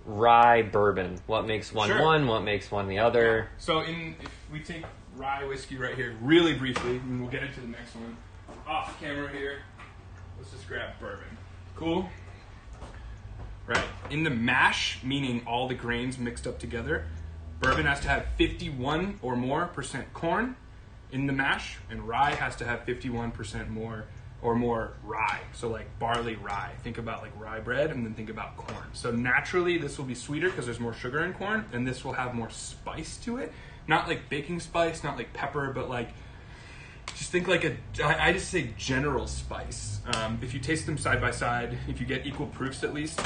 Rye bourbon. What makes one Sure. one? What makes one the other? So if we take rye whiskey right here, really briefly, and we'll get into the next one. Off camera here. Let's just grab bourbon. Cool? Right. In the mash, meaning all the grains mixed up together, bourbon has to have 51 or more % corn in the mash, and rye has to have 51% more or more rye. So like barley rye. Think about like rye bread and then think about corn. So naturally this will be sweeter because there's more sugar in corn, and this will have more spice to it. Not like baking spice, not like pepper, but like just think like I just say general spice. If you taste them side by side, if you get equal proofs at least,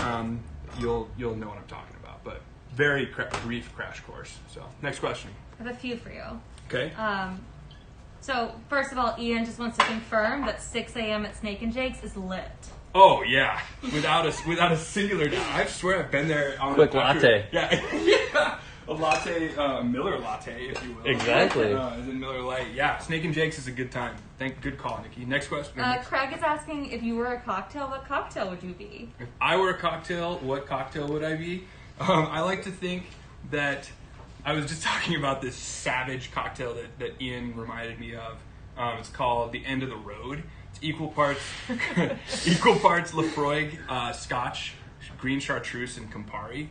you'll know what I'm talking about. But very brief crash course. So next question. I have a few for you. Okay. So, first of all, Ian just wants to confirm that 6 a.m. at Snake and Jake's is lit. Oh yeah, without a singular doubt. I swear I've been there on Quick a latte. Yeah, yeah. A latte, Miller latte, if you will. Exactly. Is in Miller Lite. Yeah, Snake and Jake's is a good time. Good call, Nikki. Next question. Craig is asking, if you were a cocktail, what cocktail would you be? If I were a cocktail, what cocktail would I be? I like to think that I was just talking about this savage cocktail that Ian reminded me of. It's called The End of the Road. It's equal parts Lafroig, Scotch, green chartreuse, and Campari.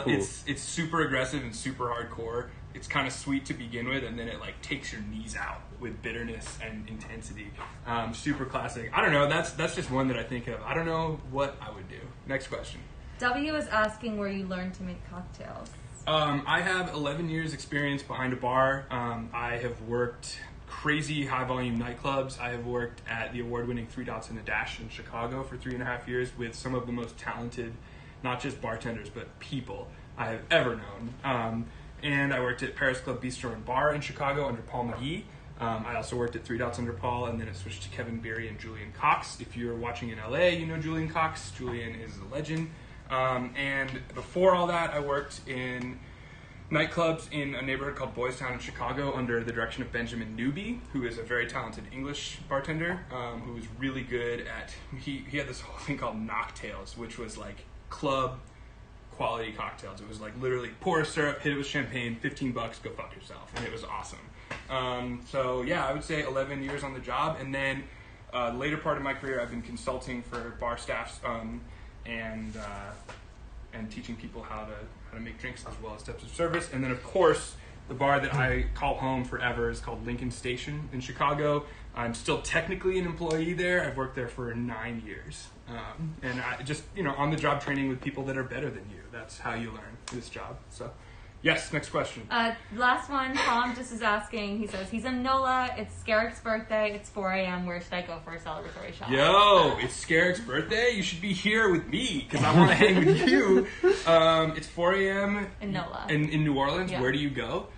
It's super aggressive and super hardcore. It's kind of sweet to begin with, and then it like takes your knees out with bitterness and intensity. Super classic. I don't know. That's just one that I think of. I don't know what I would do. Next question. W is asking where you learned to make cocktails. I have 11 years experience behind a bar. I have worked crazy high volume nightclubs. I have worked at the award-winning 3 Dots and a Dash in Chicago for 3.5 years with some of the most talented, not just bartenders, but people I have ever known. And I worked at Paris Club Bistro and Bar in Chicago under Paul McGee. I also worked at 3 Dots under Paul, and then it switched to Kevin Beery and Julian Cox. If you're watching in LA, you know Julian Cox. Julian is a legend. And before all that, I worked in nightclubs in a neighborhood called Boys Town in Chicago under the direction of Benjamin Newby, who is a very talented English bartender, who was really good at, he had this whole thing called Knocktails, which was like club quality cocktails. It was like literally pour a syrup, hit it with champagne, $15, go fuck yourself. And it was awesome. So yeah, I would say 11 years on the job. And then later part of my career, I've been consulting for bar staffs, and teaching people how to make drinks as well as steps of service. And then of course, the bar that I call home forever is called Lincoln Station in Chicago. I'm still technically an employee there. I've worked there for 9 years. And I just, on the job training with people that are better than you. That's how you learn this job. So Yes, next question. Last one, Tom just is asking. He says he's in NOLA. It's Scarrick's birthday. It's 4 a.m. Where should I go for a celebratory shot? Yo, it's Scarrick's birthday. You should be here with me because I want to hang with you. It's 4 a.m. In NOLA. In New Orleans. Yeah. Where do you go?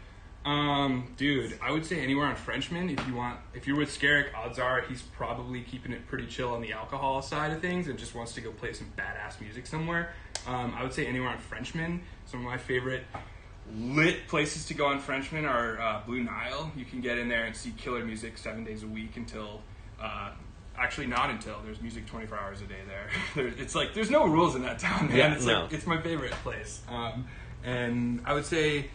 Dude, I would say anywhere on Frenchman. If you're with Scarrick, odds are he's probably keeping it pretty chill on the alcohol side of things and just wants to go play some badass music somewhere. I would say anywhere on Frenchman. Some of my favorite lit places to go on Frenchman are Blue Nile. You can get in there and see killer music 7 days a week until, actually not until, there's music 24 hours a day there. It's like, there's no rules in that town, man. Yeah, It's no. like, it's my favorite place. And I would say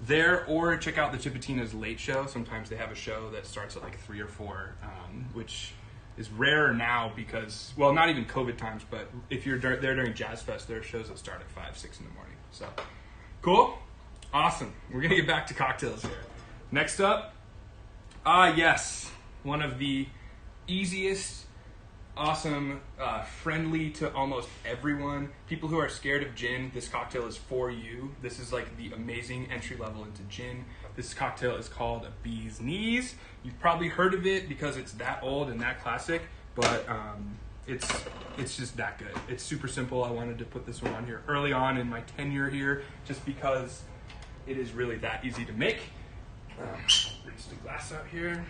there, or check out the Chipotina's late show. Sometimes they have a show that starts at like 3 or 4, which is rarer now because, well, not even COVID times, but if you're there during Jazz Fest, there are shows that start at 5, 6 in the morning. So, cool. Awesome. We're going to get back to cocktails here. Next up, yes, one of the easiest, awesome, friendly to almost everyone. People who are scared of gin, this cocktail is for you. This is like the amazing entry level into gin. This cocktail is called a Bee's Knees. You've probably heard of it because it's that old and that classic, but it's just that good. It's super simple. I wanted to put this one on here early on in my tenure here just because it is really that easy to make. Rinse the glass out here.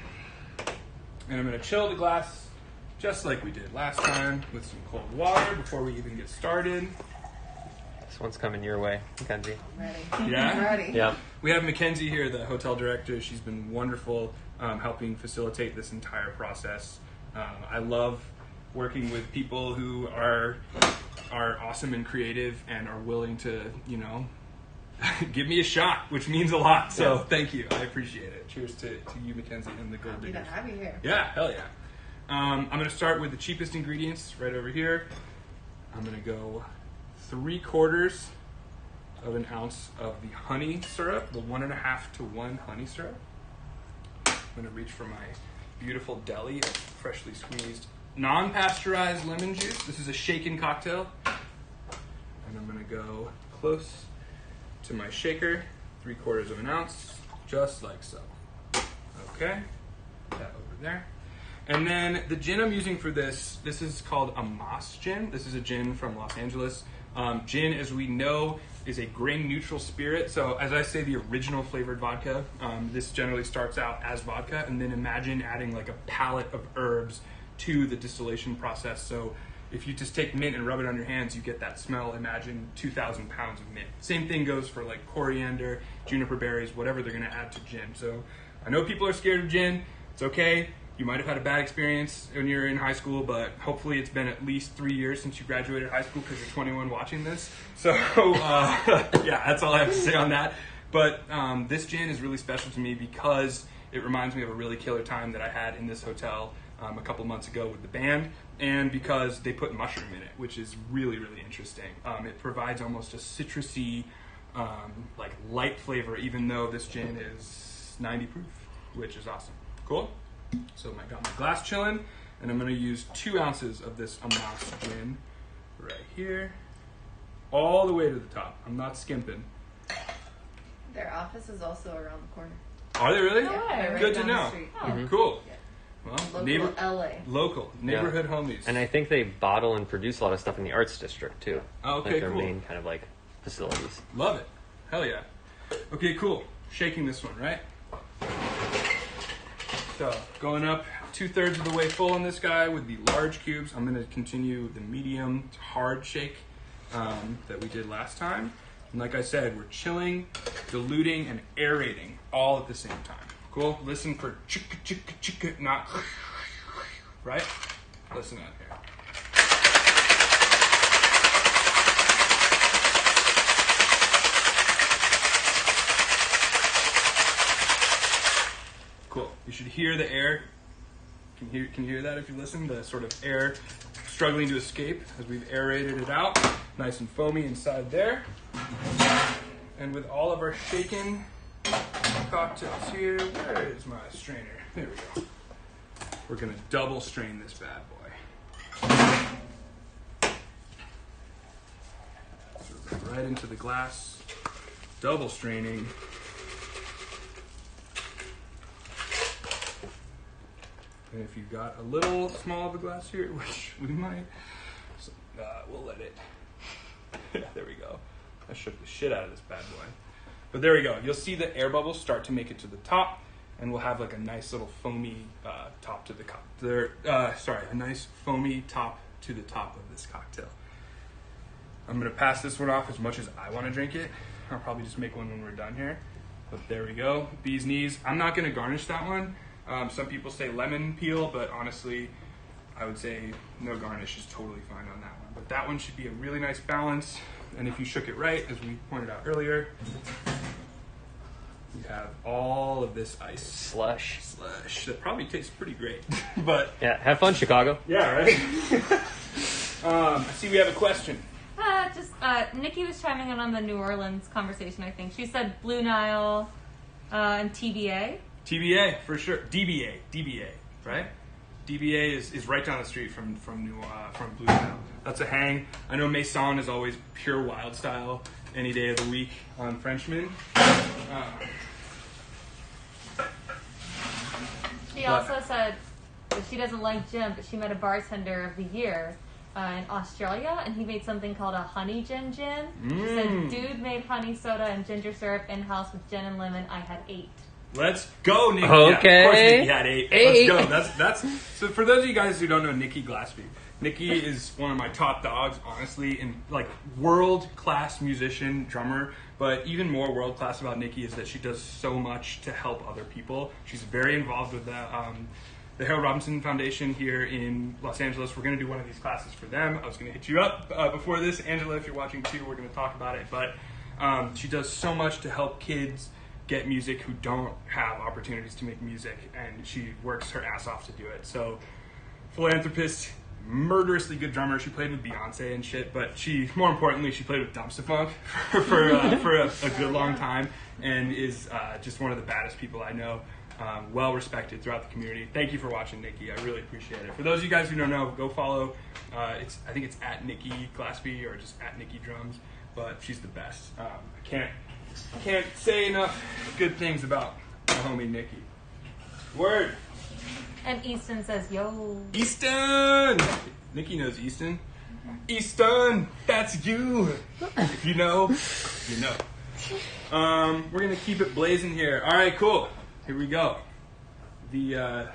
And I'm going to chill the glass just like we did last time with some cold water before we even get started. This one's coming your way, Mackenzie. Ready. Yeah? Ready. Yep. We have Mackenzie here, the hotel director. She's been wonderful helping facilitate this entire process. I love working with people who are awesome and creative and are willing to, give me a shot, which means a lot. So thank you. I appreciate it. Cheers to you, Mackenzie, and the Gold Happy to Diggers. have you here. Yeah, hell yeah. I'm going to start with the cheapest ingredients right over here. I'm going to go 3/4 of an ounce of the honey syrup, the 1.5 to 1 honey syrup. I'm going to reach for my beautiful deli of freshly squeezed, non-pasteurized lemon juice. This is a shaken cocktail. And I'm going to go close to my shaker, 3/4 of an ounce, just like so. Okay, put that over there. And then the gin I'm using for this is called a Moss gin. This is a gin from Los Angeles. Gin, as we know, is a grain-neutral spirit. So as I say, the original flavored vodka, this generally starts out as vodka, and then imagine adding like a palette of herbs to the distillation process. So if you just take mint and rub it on your hands, you get that smell. Imagine 2,000 pounds of mint. Same thing goes for like coriander, juniper berries, whatever they're going to add to gin. So I know people are scared of gin. It's okay. You might have had a bad experience when you're in high school, but hopefully it's been at least 3 years since you graduated high school because you're 21 watching this. So, yeah, that's all I have to say on that. But this gin is really special to me because it reminds me of a really killer time that I had in this hotel a couple months ago with the band, and because they put mushroom in it, which is really, really interesting. It provides almost a citrusy, like light flavor, even though this gin is 90 proof, which is awesome. Cool? So I got my glass chilling, and I'm going to use 2 ounces of this Amos gin right here, all the way to the top. I'm not skimping. Their office is also around the corner. Are they really? No way. They're right Good to down the know. street. Oh. Cool. Yeah. Well, Local LA. local neighborhood homies. And I think they bottle and produce a lot of stuff in the arts district too. Oh, okay, like their cool. main kind of like facilities. Love it. Hell yeah. Okay, cool. Shaking this one, right? So going up 2/3 of the way full on this guy with the large cubes. I'm going to continue the medium to hard shake that we did last time. And like I said, we're chilling, diluting, and aerating all at the same time. Cool? Listen for chicka chicka chicka, not right? Listen out here. Cool. You should hear the air. Can you hear that if you listen? The sort of air struggling to escape as we've aerated it out. Nice and foamy inside there. And with all of our shaken cocktails here, where is my strainer? There we go. We're going to double strain this bad boy. So right into the glass. double straining. And if you've got a little small of a glass here, which we might, so, we'll let it. There we go. I shook the shit out of this bad boy. But there we go. You'll see the air bubbles start to make it to the top, and we'll have like a nice little foamy top to the cup. A nice foamy top to the top of this cocktail. I'm gonna pass this one off as much as I want to drink it. I'll probably just make one when we're done here. But there we go. Bee's knees. I'm not gonna garnish that one. Some people say lemon peel, but honestly, I would say no garnish is totally fine on that one. But that one should be a really nice balance. And if you shook it right, as we pointed out earlier, you have all of this ice. Slush. That probably tastes pretty great. But yeah, have fun, Chicago. Yeah, right? I see we have a question. Nikki was chiming in on the New Orleans conversation, I think. She said Blue Nile and TBA. TBA, for sure. DBA, right? DBA is right down the street from Blue Nile. That's a hang. I know Maison is always pure wild style any day of the week on Frenchman. She also said that she doesn't like gin, but she met a bartender of the year in Australia, and he made something called a honey gin. She said, dude made honey soda and ginger syrup in-house with gin and lemon. I had 8. Let's go, Nikki. Okay. Yeah, of course Nikki had 8. Let's go. That's so for those of you guys who don't know Nikki Glaspie, Nikki is one of my top dogs, honestly, and like world-class musician, drummer. But even more world-class about Nikki is that she does so much to help other people. She's very involved with the Harold Robinson Foundation here in Los Angeles. We're going to do one of these classes for them. I was going to hit you up before this. Angela, if you're watching too, we're going to talk about it. But she does so much to help kids get music who don't have opportunities to make music, and she works her ass off to do it. So, philanthropist, murderously good drummer. She played with Beyonce and shit, but more importantly, she played with Dumpster Funk for a good long time, and is just one of the baddest people I know. Well respected throughout the community. Thank you for watching, Nikki. I really appreciate it. For those of you guys who don't know, go follow. I think it's at Nikki Glaspie or just at Nikki Drums, but she's the best. I can't say enough good things about my homie Nikki. Word. And Easton says, yo. Easton! Nikki knows Easton. Easton, that's you. If you know, you know. We're going to keep it blazing here. All right, cool. Here we go. Hang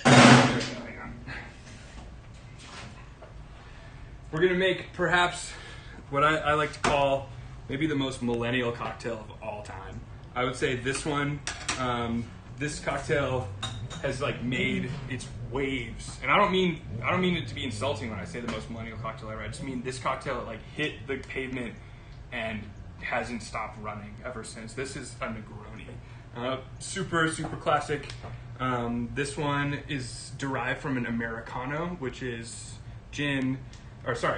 on. We're going to make perhaps what I like to call maybe the most millennial cocktail of all time. I would say this one, this cocktail has like made its waves. And I don't mean it to be insulting when I say the most millennial cocktail ever. I just mean this cocktail like hit the pavement and hasn't stopped running ever since. This is a Negroni. Super classic. This one is derived from an Americano, which is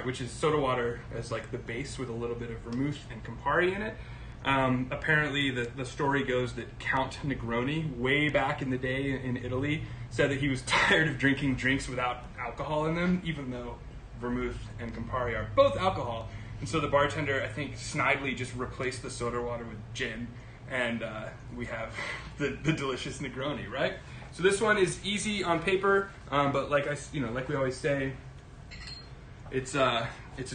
which is soda water as like the base with a little bit of vermouth and Campari in it. Apparently the story goes that Count Negroni, way back in the day in Italy, said that he was tired of drinking drinks without alcohol in them, even though vermouth and Campari are both alcohol. And so the bartender, I think, snidely just replaced the soda water with gin, and we have the delicious Negroni, right? So this one is easy on paper, but like we always say, it's a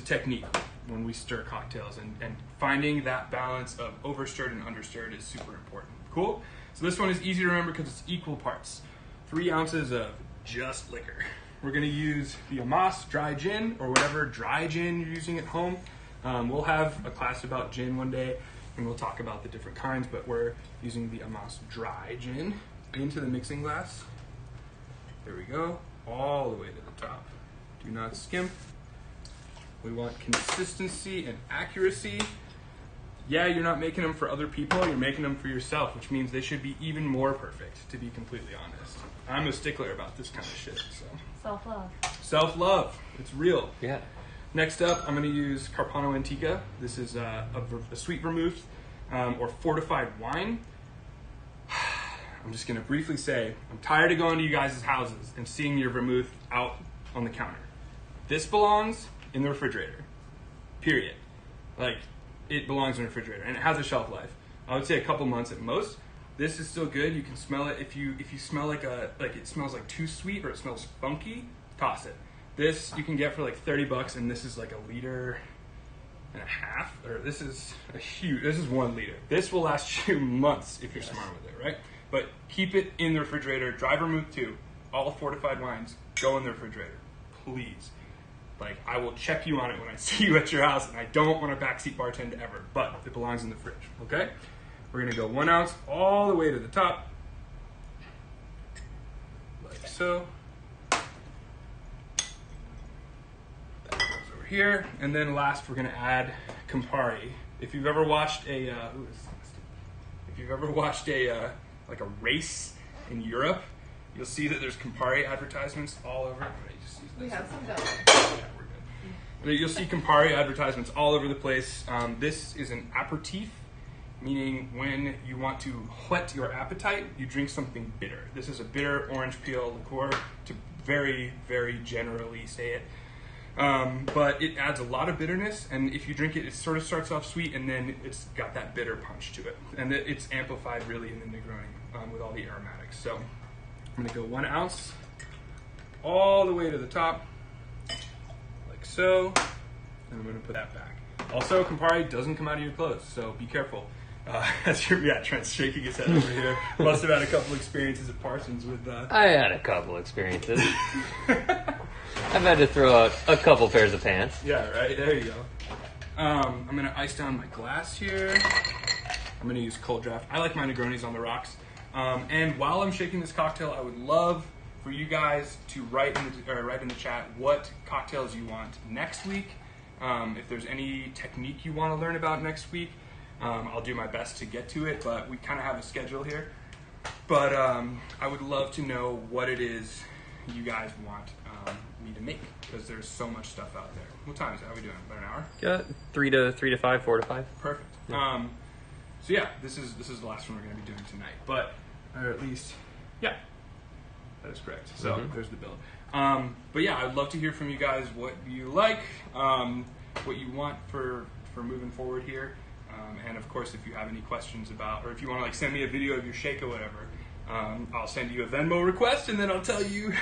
technique when we stir cocktails, and finding that balance of overstirred and understirred is super important. Cool? So this one is easy to remember because it's equal parts. 3 ounces of just liquor. We're going to use the Amas dry gin, or whatever dry gin you're using at home. We'll have a class about gin one day, and we'll talk about the different kinds, but we're using the Amas dry gin into the mixing glass. There we go, all the way to the top. Do not skimp. We want consistency and accuracy. Yeah, you're not making them for other people, you're making them for yourself, which means they should be even more perfect, to be completely honest. I'm a stickler about this kind of shit, so. Self-love. Self-love, it's real. Yeah. Next up, I'm going to use Carpano Antica. This is a sweet vermouth or fortified wine. I'm just going to briefly say, I'm tired of going to you guys' houses and seeing your vermouth out on the counter. This belongs in the refrigerator. Period. Like, it belongs in the refrigerator, and it has a shelf life. I would say a couple months at most. This is still good. You can smell it. If you smell like it smells like too sweet or it smells funky, toss it. This you can get for like $30, and this is like 1.5 liters. Or this is 1 liter. This will last you months if you're smart with it, right? But keep it in the refrigerator. Dry vermouth too. All fortified wines go in the refrigerator, please. Like, I will check you on it when I see you at your house, and I don't want to backseat bartend ever, but it belongs in the fridge, okay? We're going to go 1 ounce all the way to the top, like so. That goes over here, and then last we're going to add Campari. If you've ever watched a, like a race in Europe, you'll see that there's Campari advertisements all over. We have some down. Yeah, we're good. You'll see Campari advertisements all over the place. This is an aperitif, meaning when you want to whet your appetite, you drink something bitter. This is a bitter orange peel liqueur, to very, very generally say it. But it adds a lot of bitterness, and if you drink it, it sort of starts off sweet, and then it's got that bitter punch to it. And it's amplified really in the Negroni with all the aromatics. So I'm going to go 1 ounce all the way to the top, like so, and I'm going to put that back. Also, Campari doesn't come out of your clothes, so be careful. Trent's shaking his head over here. Must have had a couple experiences at Parsons with... I had a couple experiences. I've had to throw out a couple pairs of pants. Yeah, right, there you go. I'm going to ice down my glass here. I'm going to use cold draft. I like my Negronis on the rocks. And while I'm shaking this cocktail, I would love for you guys to write in the chat what cocktails you want next week. If there's any technique you want to learn about next week, I'll do my best to get to it, but we kind of have a schedule here. But I would love to know what it is you guys want me to make, because there's so much stuff out there. What time is it? How are we doing? About an hour? Yeah, 3 to 5, 4 to 5. Perfect. Yeah. So yeah, this is the last one we're going to be doing tonight, but or at least, yeah, that is correct. So there's the build. But yeah, I'd love to hear from you guys what you like, what you want for moving forward here, and of course, if you have any questions about, or if you want to like send me a video of your shake or whatever, I'll send you a Venmo request, and then I'll tell you.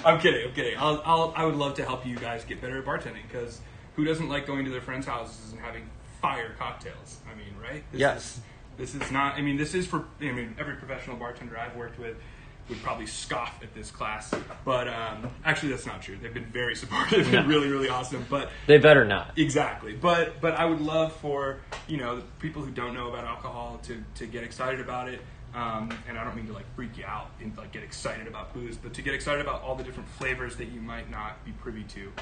I'm kidding. I would love to help you guys get better at bartending, because who doesn't like going to their friends' houses and having fire cocktails? I mean, right? This is not, I mean, this is for, I mean, every professional bartender I've worked with would probably scoff at this class, but actually that's not true. They've been very supportive and really, really awesome, but they better not. Exactly. But I would love for, the people who don't know about alcohol to get excited about it. And I don't mean to like freak you out and like get excited about booze, but to get excited about all the different flavors that you might not be privy to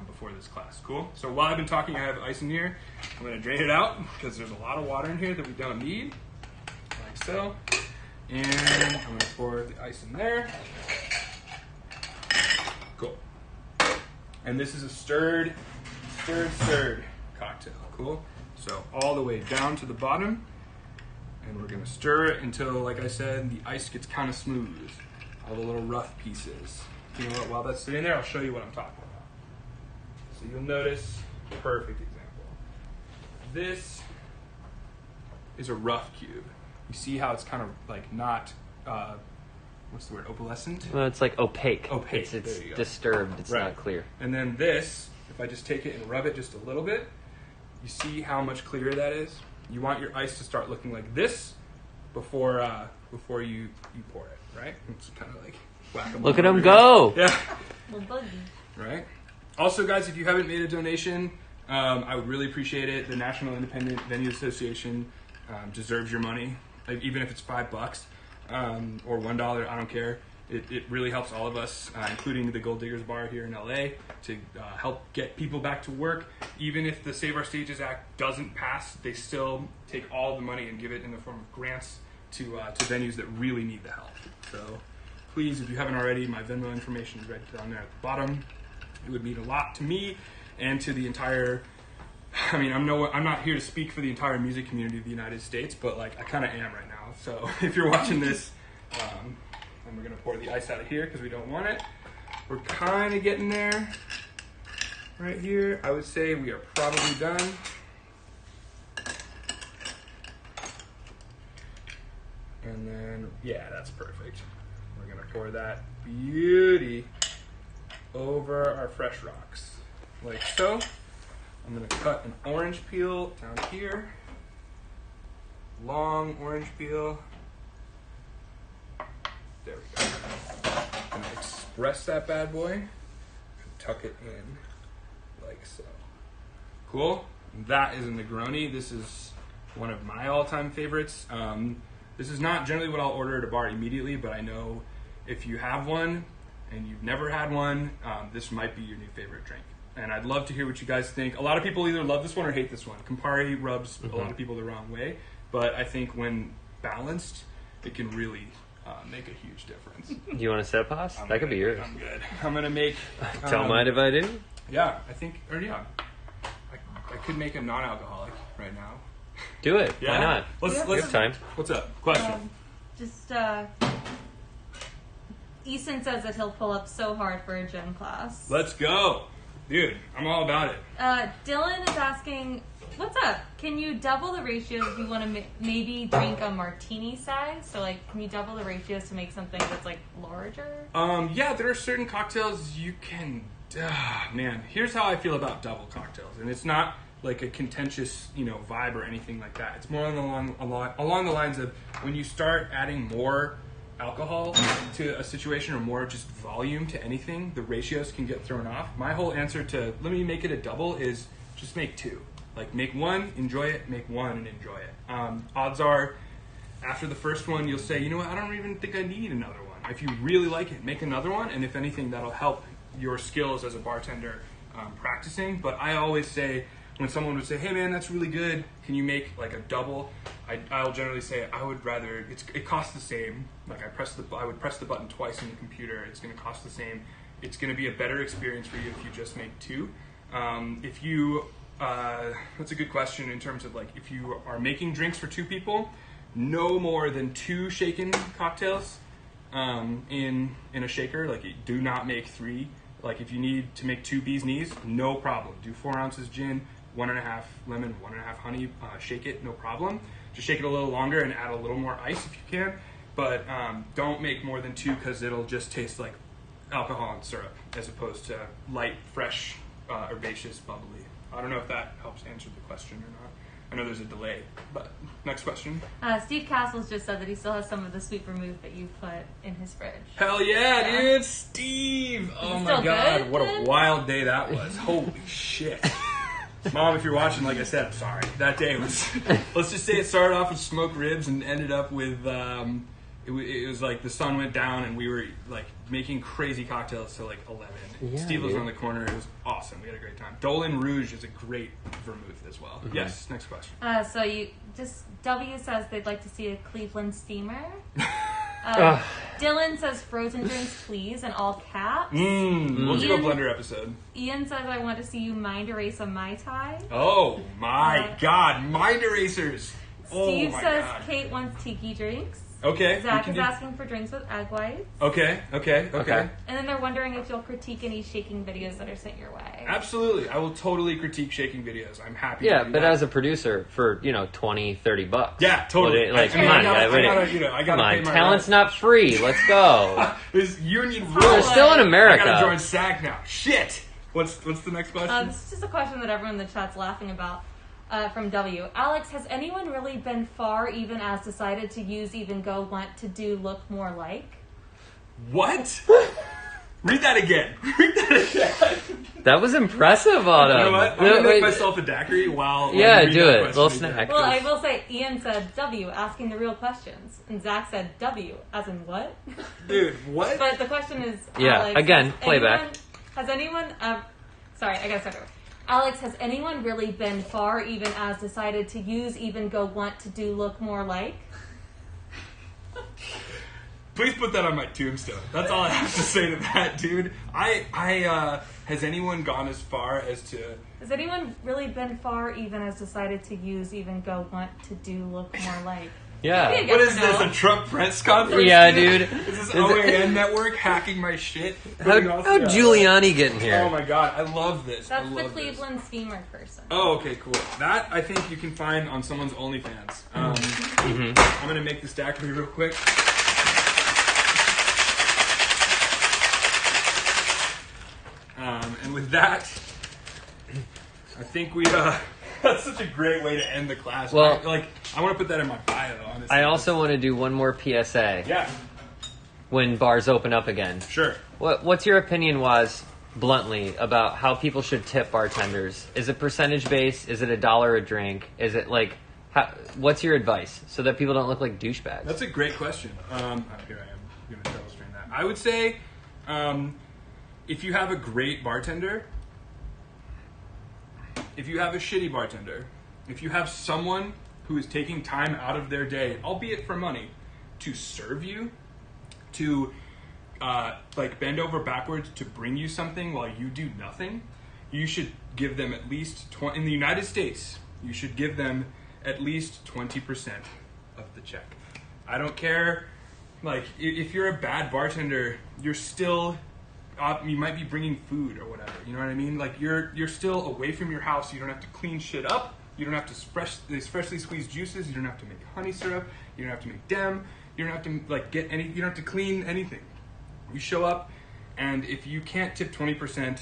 before this class. Cool? So while I've been talking, I have ice in here. I'm going to drain it out because there's a lot of water in here that we don't need, like so. And I'm going to pour the ice in there. Cool. And this is a stirred cocktail. Cool? So all the way down to the bottom. And we're going to stir it until, like I said, the ice gets kind of smooth. All the little rough pieces. You know what? While that's sitting there, I'll show you what I'm talking about. So you'll notice, perfect example. This is a rough cube. You see how it's kind of like not, what's the word, opalescent? Well, it's like opaque. Opaque. It's disturbed. It's not clear. And then this, if I just take it and rub it just a little bit, you see how much clearer that is? You want your ice to start looking like this before you pour it, right? It's kind of like whack-a-mole. Look at them go! Yeah. Little buggy. Right? Also, guys, if you haven't made a donation, I would really appreciate it. The National Independent Venue Association deserves your money, like, even if it's $5 or $1, I don't care. It really helps all of us, including the Gold Diggers Bar here in LA, to help get people back to work. Even if the Save Our Stages Act doesn't pass, they still take all the money and give it in the form of grants to venues that really need the help. So please, if you haven't already, my Venmo information is right down there at the bottom. It would mean a lot to me and to the entire, I mean, I'm not here to speak for the entire music community of the United States, but like I kind of am right now. So if you're watching this, and we're going to pour the ice out of here because we don't want it. We're kind of getting there. right here. I would say we are probably done. And then, yeah, that's perfect. We're gonna pour that beauty over our fresh rocks, like so. I'm gonna cut an orange peel down here. Long orange peel. There we go. I'm gonna express that bad boy and tuck it in like so. Cool. That is a Negroni. This is one of my all-time favorites. This is not generally what I'll order at a bar immediately, but I know if you have one and you've never had one, this might be your new favorite drink. And I'd love to hear what you guys think. A lot of people either love this one or hate this one. Campari rubs a lot of people the wrong way, but I think when balanced, it can really make a huge difference. Do you want to set pause? That could be yours. I'm good. I'm going to make... Don't mind if I do. Yeah, I think... Or yeah. I could make a non-alcoholic right now. Do it. Yeah? Why not? Let's time. What's up? Question. Eason says that he'll pull up so hard for a gym class. Let's go. Dude, I'm all about it. Dylan is asking, what's up? Can you double the ratios if you want to maybe drink a martini size? So, like, can you double the ratios to make something that's, like, larger? Yeah, there are certain cocktails you can... man, here's how I feel about double cocktails. And it's not like a contentious, vibe or anything like that. It's more along the lines of when you start adding more alcohol to a situation or more just volume to anything, the ratios can get thrown off. My whole answer to let me make it a double is just make two. Like, make one, enjoy it, make one, and enjoy it. Odds are, after the first one, you'll say, you know what, I don't even think I need another one. If you really like it, make another one, and if anything, that'll help your skills as a bartender practicing. But I always say, when someone would say, hey man, that's really good, can you make like a double? I'll generally say, I would rather, it costs the same. Like I would press the button twice on the computer, it's gonna cost the same. It's gonna be a better experience for you if you just make two. That's a good question in terms of like, if you are making drinks for two people, no more than 2 shaken cocktails in a shaker. Like, do not make 3. Like, if you need to make 2 bees knees, no problem. Do 4 ounces gin, 1.5 lemon, 1.5 honey, shake it, no problem. Just shake it a little longer and add a little more ice if you can. But don't make more than 2 because it'll just taste like alcohol and syrup as opposed to light, fresh, herbaceous, bubbly. I don't know if that helps answer the question or not. I know there's a delay, but next question. Steve Castles just said that he still has some of the sweet vermouth that you put in his fridge. Hell yeah, dude! Steve! Oh my god, good, what a then? wild day that was. Holy shit. Mom, if you're watching, like I said, I'm sorry. That day was, let's just say it started off with smoked ribs and ended up with, it was like the sun went down and we were like making crazy cocktails till like 11. Yeah, Steve was dude. on the corner. It was awesome. We had a great time. Dolan Rouge is a great vermouth as well. Mm-hmm. Yes, next question. So W says they'd like to see a Cleveland steamer. Dylan says frozen drinks, please, in all caps. We'll do a Ian- blender episode. Ian says I want to see you mind erase a Mai Tai. Oh my god, mind erasers. Steve oh my says god. Kate wants tiki drinks. Okay. we Zach can is do- asking for drinks with egg whites. Okay. Okay. And then they're wondering if you'll critique any shaking videos that are sent your way. Absolutely. I will totally critique shaking videos. I'm happy Yeah, to do but that. as a producer, for $20-$30. Yeah, totally. Like, I come on, gotta come pay on. my Talent's rent. not free. Let's go. This union We're rules. still in I America. gotta join SAG now. Shit. What's the next question? This is just a question that everyone in the chat's laughing about. From W. Alex, has anyone really been far even as decided to use even go want to do look more like? What? Read that again. Read that again. That was impressive, Autumn. You know what? I'm gonna make myself a daiquiri while Yeah, you read do that it. question Little again. snack. Well, I will say Ian said W, asking the real questions. And Zach said W, as in what? Dude, what? But the question is, Yeah, Alex, again, has playback. anyone, sorry, I gotta start over. Alex, has anyone really been far even as decided to use even go want to do look more like? Please put that on my tombstone. That's all I have to say to that, dude. Has anyone gone as far as to... Has anyone really been far even as decided to use even go want to do look more like? Yeah. Maybe a What yes is or this, no. a Trump press conference? Yeah, dude? dude. Is this OAN network hacking my shit. How'd Giuliani get in here? Oh my god, I love this. That's I the love Cleveland steamer person. Oh, okay, cool. That I think you can find on someone's OnlyFans. I'm gonna make this stack for you real quick. And with that, I think we. That's such a great way to end the class. Well, right? I want to put that in my bio. Honestly, I also want to do one more PSA. Yeah. When bars open up again. Sure. What's your opinion, Waz, bluntly, about how people should tip bartenders? Is it percentage based? Is it $1 a drink? Is it what's your advice so that people don't look like douchebags? That's a great question. Here I am. I'm going to illustrate that. I would say, if you have a great bartender, if you have a shitty bartender, if you have someone who is taking time out of their day, albeit for money, to serve you, to bend over backwards to bring you something while you do nothing, you should give them at least in the United States, you should give them at least 20% of the check. I don't care. If you're a bad bartender, you're still. You might be bringing food or whatever. You know what I mean? You're still away from your house. You don't have to clean shit up. You don't have to freshly squeezed juices. You don't have to make honey syrup. You don't have to make dem. You don't have to get any. You don't have to clean anything. You show up, and if you can't tip 20%,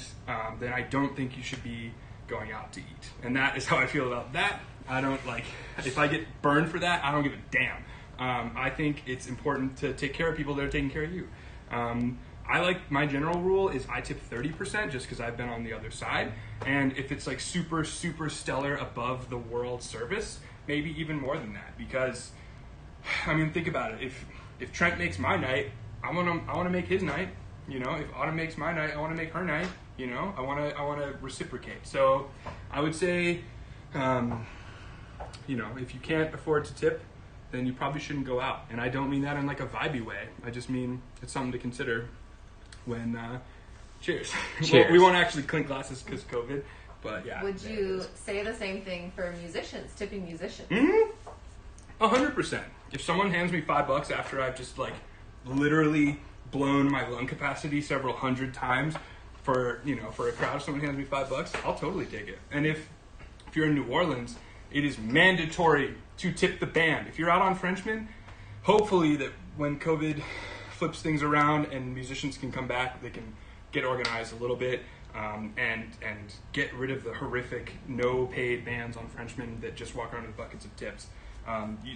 then I don't think you should be going out to eat. And that is how I feel about that. I don't if I get burned for that, I don't give a damn. I think it's important to take care of people that are taking care of you. My general rule is I tip 30% just because I've been on the other side. And if it's super, super stellar above the world service, maybe even more than that. Because, think about it. If Trent makes my night, I want to make his night. If Autumn makes my night, I want to make her night. I want to reciprocate. So I would say, if you can't afford to tip, then you probably shouldn't go out. And I don't mean that in a vibey way. I just mean it's something to consider when, cheers. Cheers. We won't actually clink glasses because COVID, but yeah. Would you say the same thing for musicians, tipping musicians? 100%. If someone hands me $5 after I've just literally blown my lung capacity several hundred times for a crowd, if someone hands me $5, I'll totally take it. And if you're in New Orleans, it is mandatory to tip the band. If you're out on Frenchman, hopefully that when COVID flips things around and musicians can come back, they can get organized a little bit and get rid of the horrific no paid bands on Frenchman that just walk around with buckets of tips.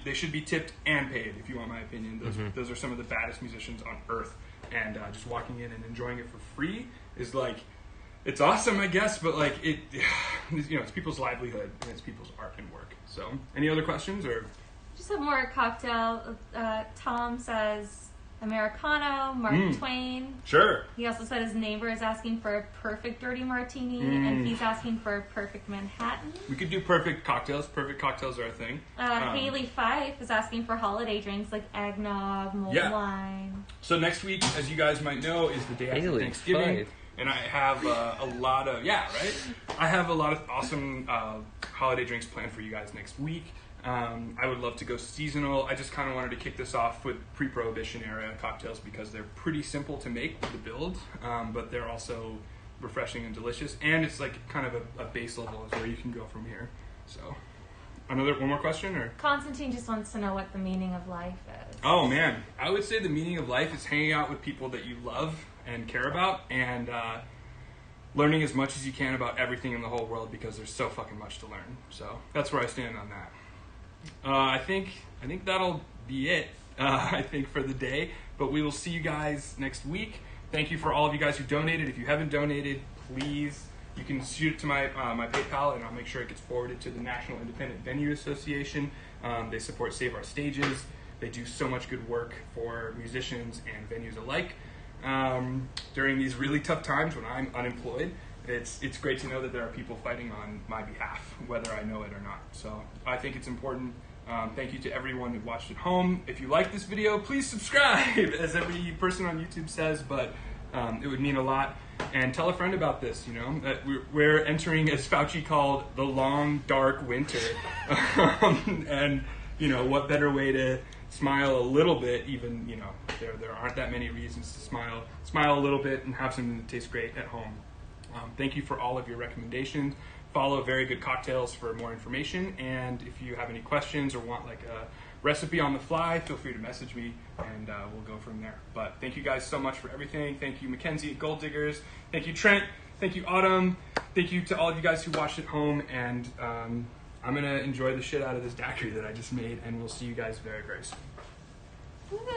They should be tipped and paid, if you want my opinion. Those are some of the baddest musicians on earth, and just walking in and enjoying it for free is it's awesome, I guess, but it's people's livelihood and it's people's art and work. So, any other questions or? Just have more cocktail. Tom says Americano, Mark Twain. Sure. He also said his neighbor is asking for a perfect dirty martini, and he's asking for a perfect Manhattan. We could do perfect cocktails. Perfect cocktails are a thing. Haley Fife is asking for holiday drinks like eggnog, mulled wine. So next week, as you guys might know, is the day after Thanksgiving. Fife. And I have a lot of, I have a lot of awesome holiday drinks planned for you guys next week. I would love to go seasonal. I just kind of wanted to kick this off with pre-Prohibition era cocktails because they're pretty simple to make to build, but they're also refreshing and delicious. And it's kind of a base level is where you can go from here. So, one more question? Or Constantine just wants to know what the meaning of life is. Oh man, I would say the meaning of life is hanging out with people that you love and care about, and learning as much as you can about everything in the whole world because there's so fucking much to learn. So that's where I stand on that. I think that'll be it. I think for the day, but we will see you guys next week. Thank you for all of you guys who donated. If you haven't donated, please, you can shoot it to my PayPal, and I'll make sure it gets forwarded to the National Independent Venue Association. They support Save Our Stages. They do so much good work for musicians and venues alike. During these really tough times when I'm unemployed, it's great to know that there are people fighting on my behalf, whether I know it or not. So I think it's important. Thank you to everyone who watched at home. If you like this video, please subscribe, as every person on YouTube says, but it would mean a lot. And tell a friend about this, that we're entering, as Fauci called, the long, dark winter. And, what better way to smile a little bit, even, there aren't that many reasons to smile. Smile a little bit and have something that tastes great at home. Thank you for all of your recommendations. Follow Very Good Cocktails for more information, and if you have any questions or want like a recipe on the fly, feel free to message me, and we'll go from there. But thank you guys so much for everything. Thank you, Mackenzie at Gold Diggers. Thank you, Trent. Thank you, Autumn. Thank you to all of you guys who watched at home, and I'm going to enjoy the shit out of this daiquiri that I just made, and we'll see you guys very, very soon.